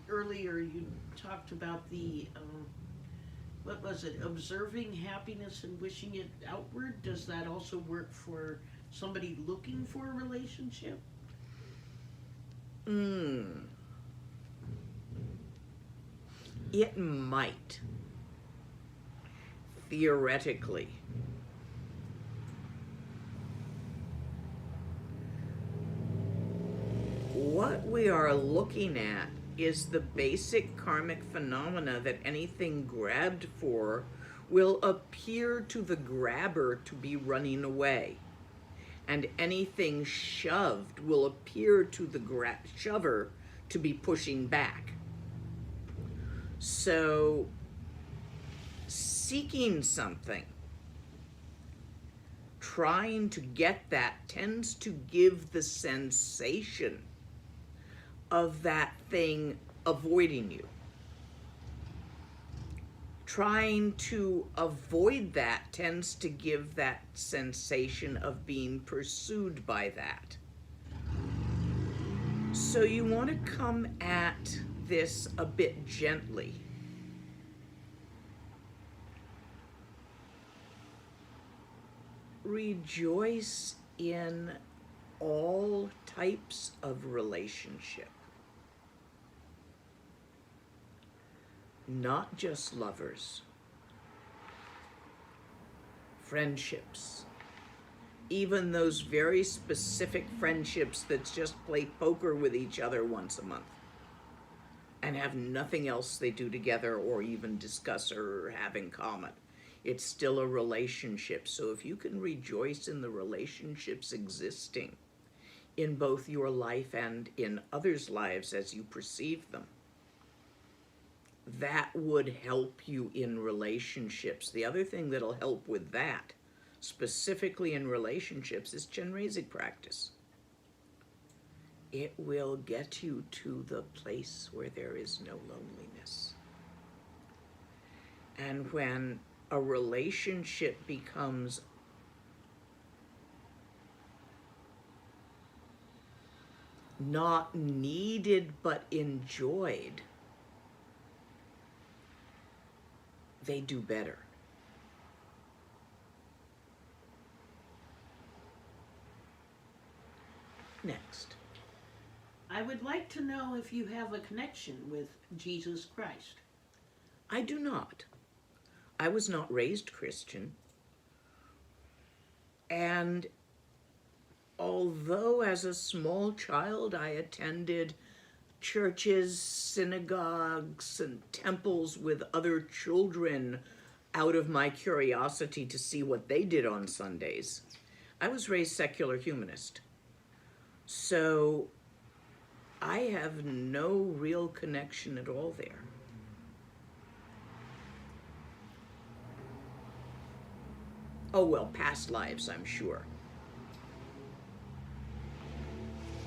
B: Earlier you talked about the, what was it, observing happiness and wishing it outward. Does that also work for somebody looking for a relationship?
A: It might, theoretically. What we are looking at is the basic karmic phenomena that anything grabbed for will appear to the grabber to be running away. And anything shoved will appear to the shover to be pushing back. So, seeking something, trying to get that, tends to give the sensation of that thing avoiding you. Trying to avoid that tends to give that sensation of being pursued by that. So you want to come at this a bit gently. Rejoice in all types of relationship. Not just lovers, friendships, even those very specific friendships that just play poker with each other once a month and have nothing else they do together or even discuss or have in common. It's still a relationship. So if you can rejoice in the relationships existing in both your life and in others' lives as you perceive them, that would help you in relationships. The other thing that'll help with that, specifically in relationships, is Chenrezig practice. It will get you to the place where there is no loneliness. And when a relationship becomes not needed but enjoyed, they do better. Next.
B: I would like to know if you have a connection with Jesus Christ.
A: I do not. I was not raised Christian. And although as a small child I attended churches, synagogues, and temples with other children out of my curiosity to see what they did on Sundays, I was raised secular humanist. So I have no real connection at all there. Oh, well, past lives, I'm sure.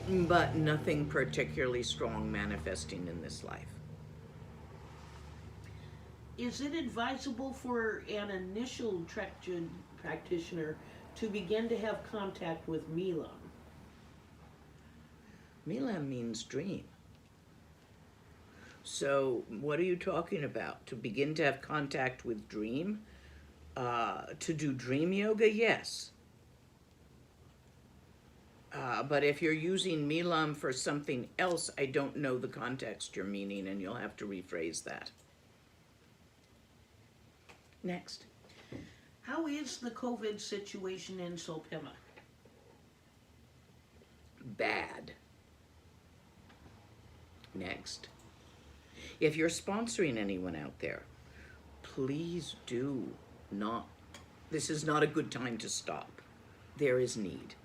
A: But nothing particularly strong manifesting in this life.
B: Is it advisable for an initial Trekcho practitioner to begin to have contact with Milam?
A: Milam means dream. So what are you talking about? To begin to have contact with dream? To do dream yoga? Yes. But if you're using Milam for something else, I don't know the context you're meaning, and you'll have to rephrase that. Next.
B: How is the COVID situation in Sopema?
A: Bad. Next. If you're sponsoring anyone out there, please do not. This is not a good time to stop. There is need.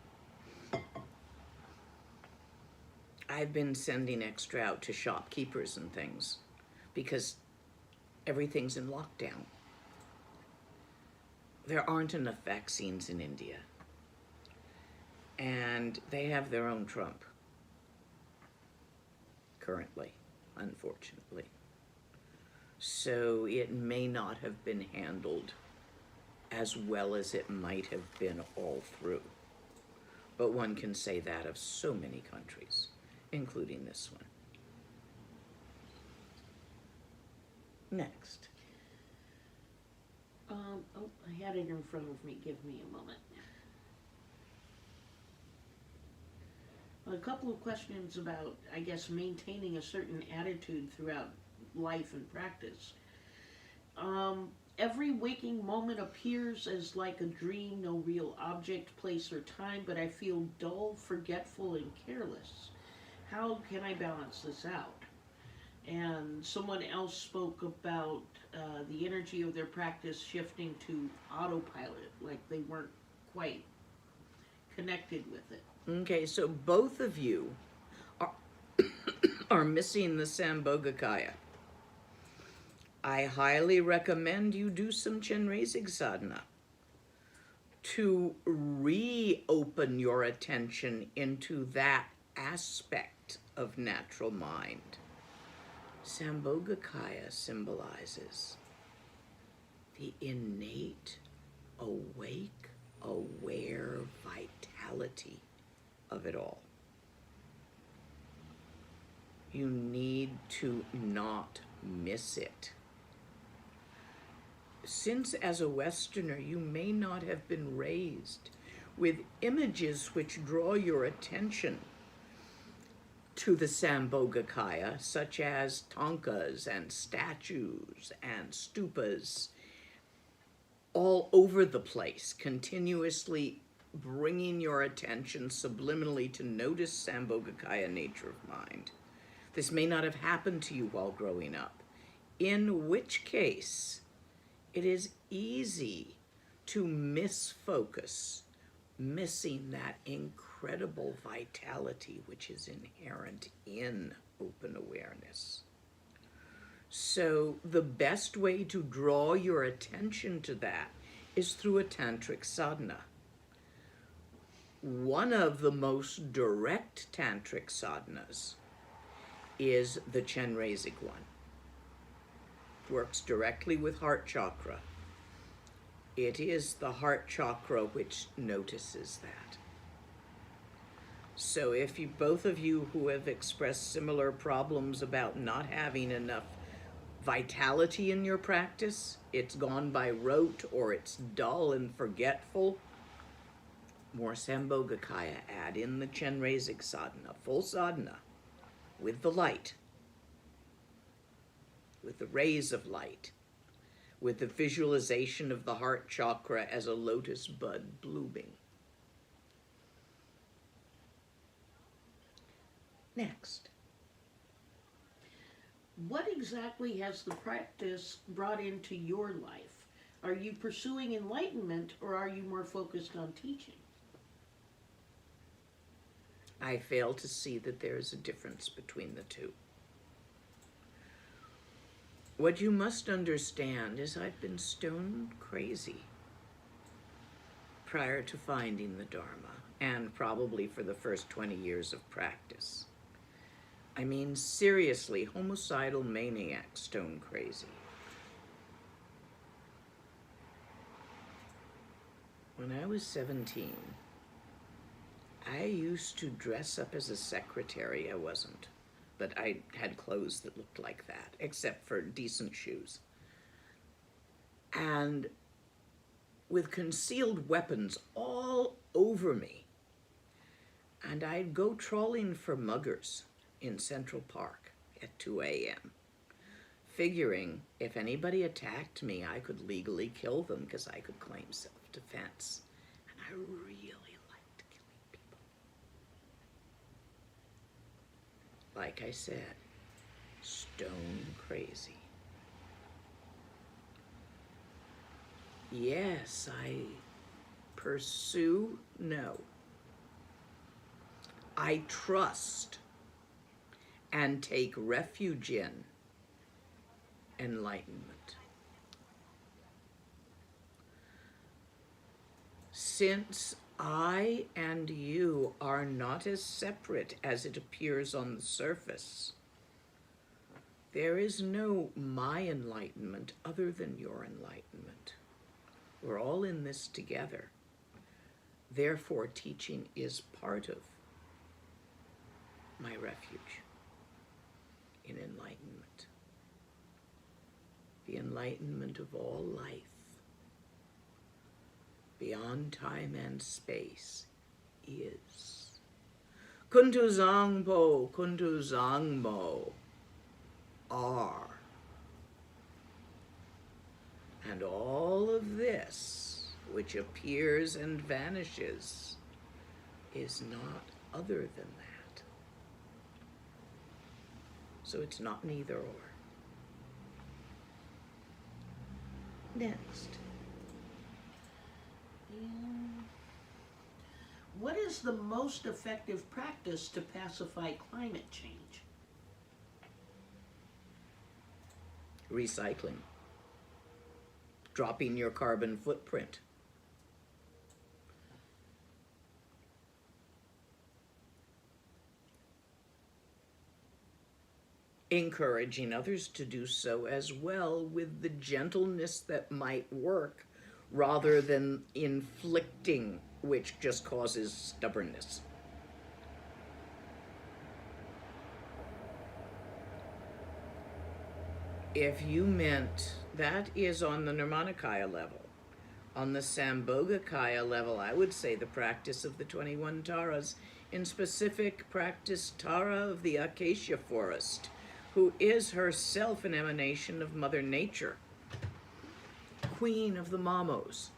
A: I've been sending extra out to shopkeepers and things because everything's in lockdown. There aren't enough vaccines in India. And they have their own Trump. Currently, unfortunately. So it may not have been handled as well as it might have been all through. But one can say that of so many countries, including this one. Next.
B: I had it in front of me. Give me a moment. A couple of questions about, I guess, maintaining a certain attitude throughout life and practice. Every waking moment appears as like a dream, no real object, place, or time, but I feel dull, forgetful, and careless. How can I balance this out? And someone else spoke about the energy of their practice shifting to autopilot, like they weren't quite connected with it.
A: Okay, so both of you are missing the Sambhogakaya. I highly recommend you do some Chenrezig sadhana to reopen your attention into that aspect of natural mind. Sambhogakaya symbolizes the innate, awake, aware vitality of it all. You need to not miss it. Since as a Westerner you may not have been raised with images which draw your attention to the Sambhogakaya, such as tankas and statues and stupas, all over the place, continuously bringing your attention subliminally to notice Sambhogakaya nature of mind. This may not have happened to you while growing up, in which case it is easy to misfocus, missing that incredible vitality which is inherent in open awareness. So the best way to draw your attention to that is through a tantric sadhana. One of the most direct tantric sadhanas is the Chenrezig one. Works directly with heart chakra. It is the heart chakra which notices that. So if you, both of you who have expressed similar problems about not having enough vitality in your practice, it's gone by rote or it's dull and forgetful, More Sambhogakaya, add in the Chenrezig sadhana, full sadhana, with the light, with the rays of light, with the visualization of the heart chakra as a lotus bud blooming. Next.
B: What exactly has the practice brought into your life? Are you pursuing enlightenment, or are you more focused on teaching?
A: I fail to see that there is a difference between the two. What you must understand is I've been stone crazy prior to finding the Dharma, and probably for the first 20 years of practice. I mean, seriously, homicidal maniac stone crazy. When I was 17, I used to dress up as a secretary. I wasn't, but I had clothes that looked like that, except for decent shoes. And with concealed weapons all over me. And I'd go trawling for muggers in Central Park at 2 a.m., figuring if anybody attacked me, I could legally kill them because I could claim self-defense. And I really liked killing people. Like I said, stone crazy. Yes, I pursue, no. I trust and take refuge in enlightenment. Since I and you are not as separate as it appears on the surface, there is no my enlightenment other than your enlightenment. We're all in this together. Therefore, teaching is part of my refuge in enlightenment. The enlightenment of all life, beyond time and space, is. Kuntu Zangmo, are. And all of this, which appears and vanishes, is not other than that. So it's not neither or. Next.
B: What is the most effective practice to pacify climate change?
A: Recycling. Dropping your carbon footprint. Encouraging others to do so as well with the gentleness that might work rather than inflicting, which just causes stubbornness. If you meant, that is on the Nirmanakaya level. On the Sambhogakaya level, I would say the practice of the 21 Taras, in specific practice Tara of the acacia forest, who is herself an emanation of Mother Nature, queen of the Mamos.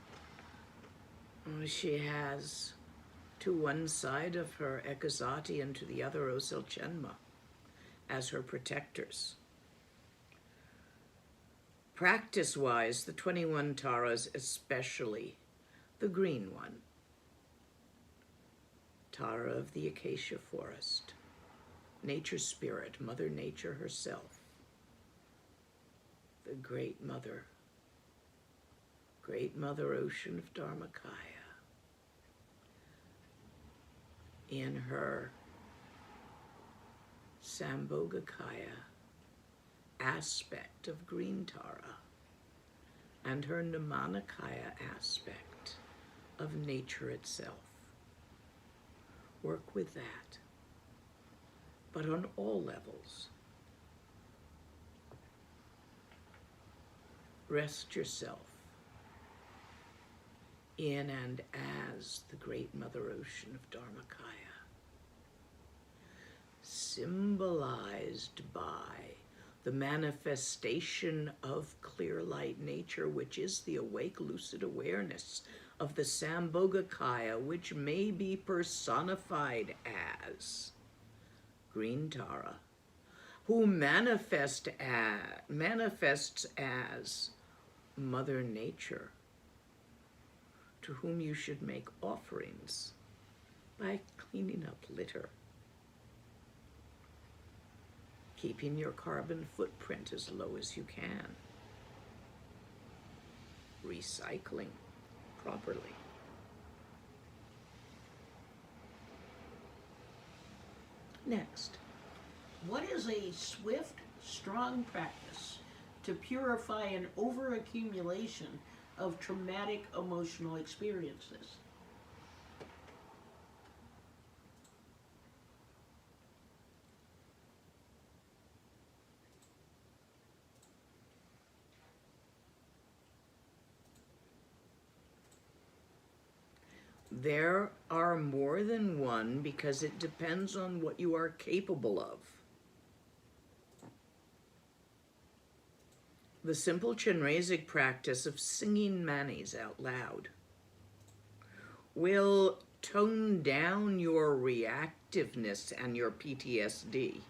A: She has to one side of her Ekazati and to the other Oselchenma as her protectors. Practice-wise, the 21 Taras, especially the green one, Tara of the acacia forest, nature spirit, Mother Nature herself, the great mother ocean of Dharmakaya, in her Sambhogakaya aspect of green Tara and her Nirmanakaya aspect of nature itself. Work with that, but on all levels. Rest yourself in and as the great Mother Ocean of Dharmakaya, symbolized by the manifestation of clear light nature, which is the awake lucid awareness of the Sambhogakaya, which may be personified as Green Tara, who manifests as Mother Nature, to whom you should make offerings by cleaning up litter, keeping your carbon footprint as low as you can, recycling properly. Next.
B: What is a swift, strong practice to purify an overaccumulation of traumatic emotional experiences?
A: There are more than one because it depends on what you are capable of. The simple Chenrezig practice of singing manis out loud will tone down your reactiveness and your PTSD.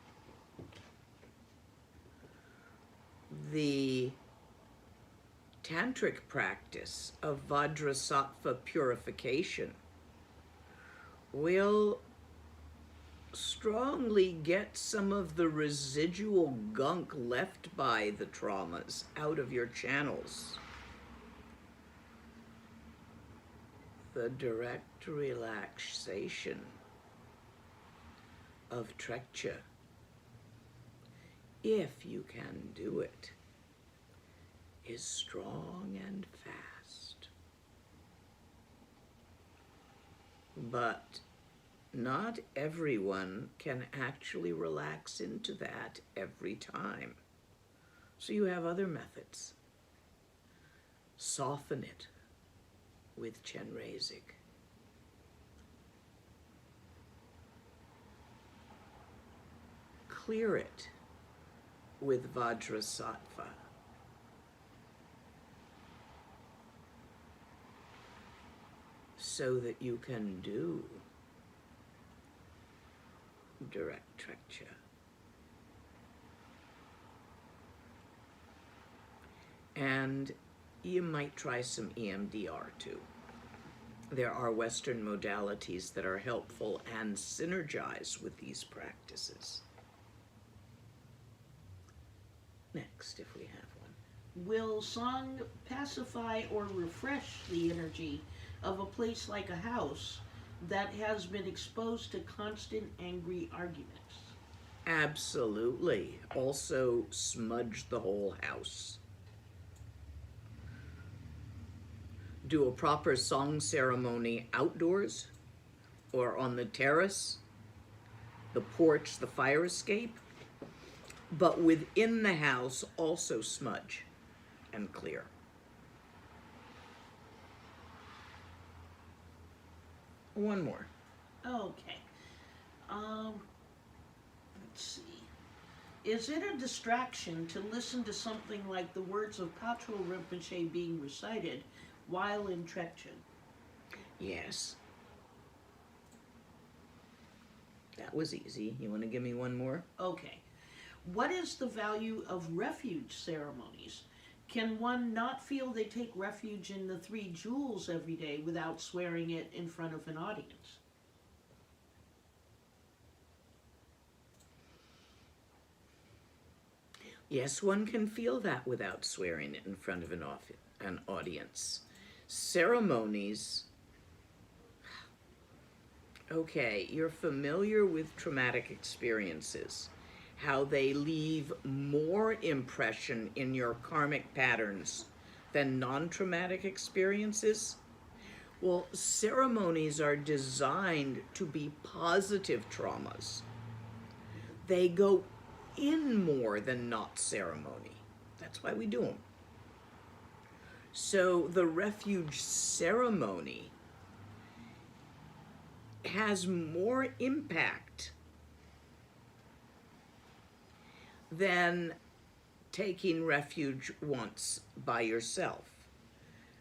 A: The tantric practice of Vajra sattva purification will strongly get some of the residual gunk left by the traumas out of your channels. The direct relaxation of Trekcho, if you can do it, is strong and fast. But not everyone can actually relax into that every time. So you have other methods. Soften it with Chenrezig. Clear it with Vajra sattva. So that you can do direct Trekcho. And you might try some EMDR too. There are Western modalities that are helpful and synergize with these practices. Next, if we have one.
B: Will song pacify or refresh the energy of a place like a house that has been exposed to constant angry arguments?
A: Absolutely. Also smudge the whole house. Do a proper song ceremony outdoors or on the terrace, the porch, the fire escape, but within the house also smudge and clear. One more.
B: Okay. Let's see. Is it a distraction to listen to something like the words of Patrul Rinpoche being recited while in Trekcho?
A: Yes. That was easy. You want to give me one more?
B: Okay. What is the value of refuge ceremonies? Can one not feel they take refuge in the 3 jewels every day without swearing it in front of an audience?
A: Yes, one can feel that without swearing it in front of an audience. Ceremonies. Okay, you're familiar with traumatic experiences, how they leave more impression in your karmic patterns than non-traumatic experiences. Well, ceremonies are designed to be positive traumas. They go in more than not ceremony. That's why we do them. So the refuge ceremony has more impact than taking refuge once by yourself.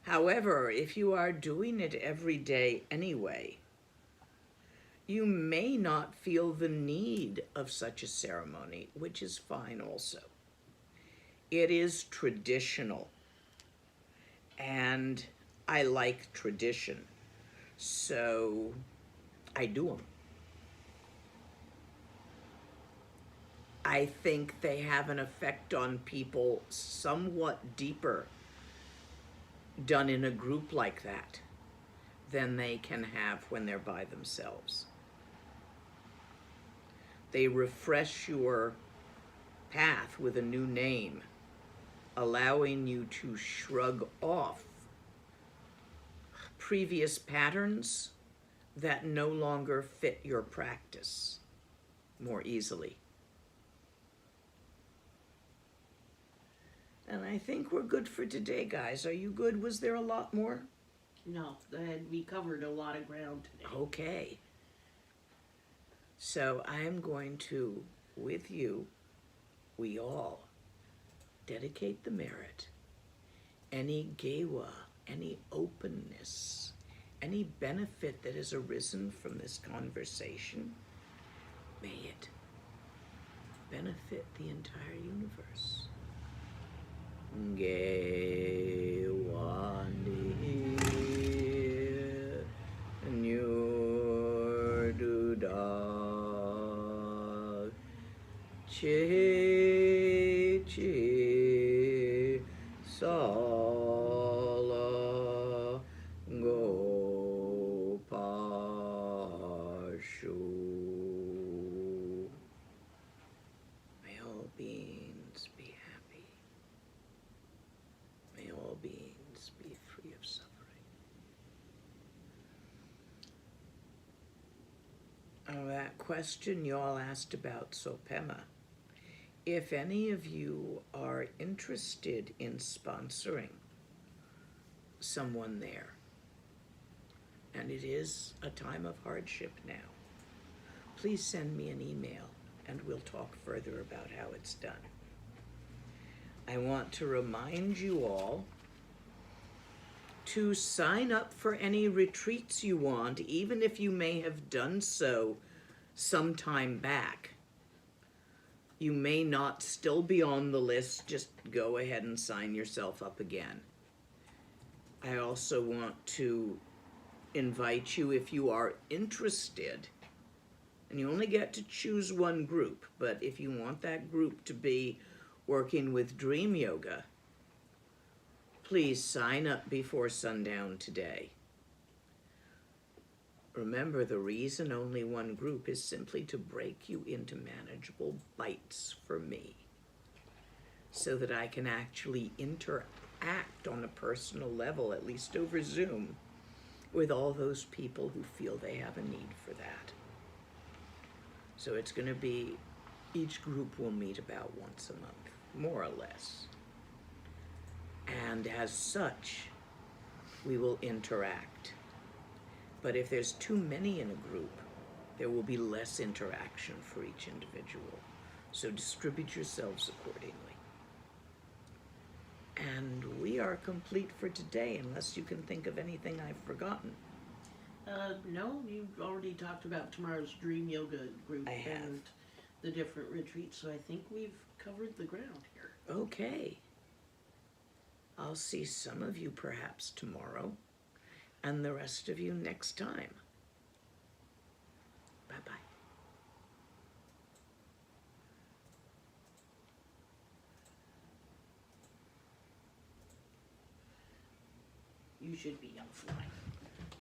A: However, if you are doing it every day anyway, you may not feel the need of such a ceremony, which is fine also. It is traditional, and I like tradition, so I do them. I think they have an effect on people somewhat deeper done in a group like that than they can have when they're by themselves. They refresh your path with a new name, allowing you to shrug off previous patterns that no longer fit your practice more easily. And I think we're good for today, guys. Are you good? Was there a lot more?
B: No, we covered a lot of ground today.
A: Okay. So I am going to, with you, we all, dedicate the merit, any gewa, any openness, any benefit that has arisen from this conversation, may it benefit the entire universe. Gewa Nyur Duda Che Che Sala Go Pashu. May all beings be happy. May all beings be free of suffering. That question you all asked about Sopema. If any of you are interested in sponsoring someone there, and it is a time of hardship now, please send me an email and we'll talk further about how it's done. I want to remind you all to sign up for any retreats you want, even if you may have done so some time back. You may not still be on the list, just go ahead and sign yourself up again. I also want to invite you, if you are interested, and you only get to choose one group, but if you want that group to be working with Dream Yoga, please sign up before sundown today. Remember, the reason only one group is simply to break you into manageable bites for me, so that I can actually interact on a personal level, at least over Zoom, with all those people who feel they have a need for that. So it's going to be, each group will meet about once a month, more or less. And as such, we will interact. But if there's too many in a group, there will be less interaction for each individual. So distribute yourselves accordingly. And we are complete for today, unless you can think of anything I've forgotten.
B: No, you've already talked about tomorrow's Dream Yoga group and the different retreats, so I think we've covered the ground here.
A: Okay. I'll see some of you perhaps tomorrow, and the rest of you next time. Bye-bye.
B: You should be offline.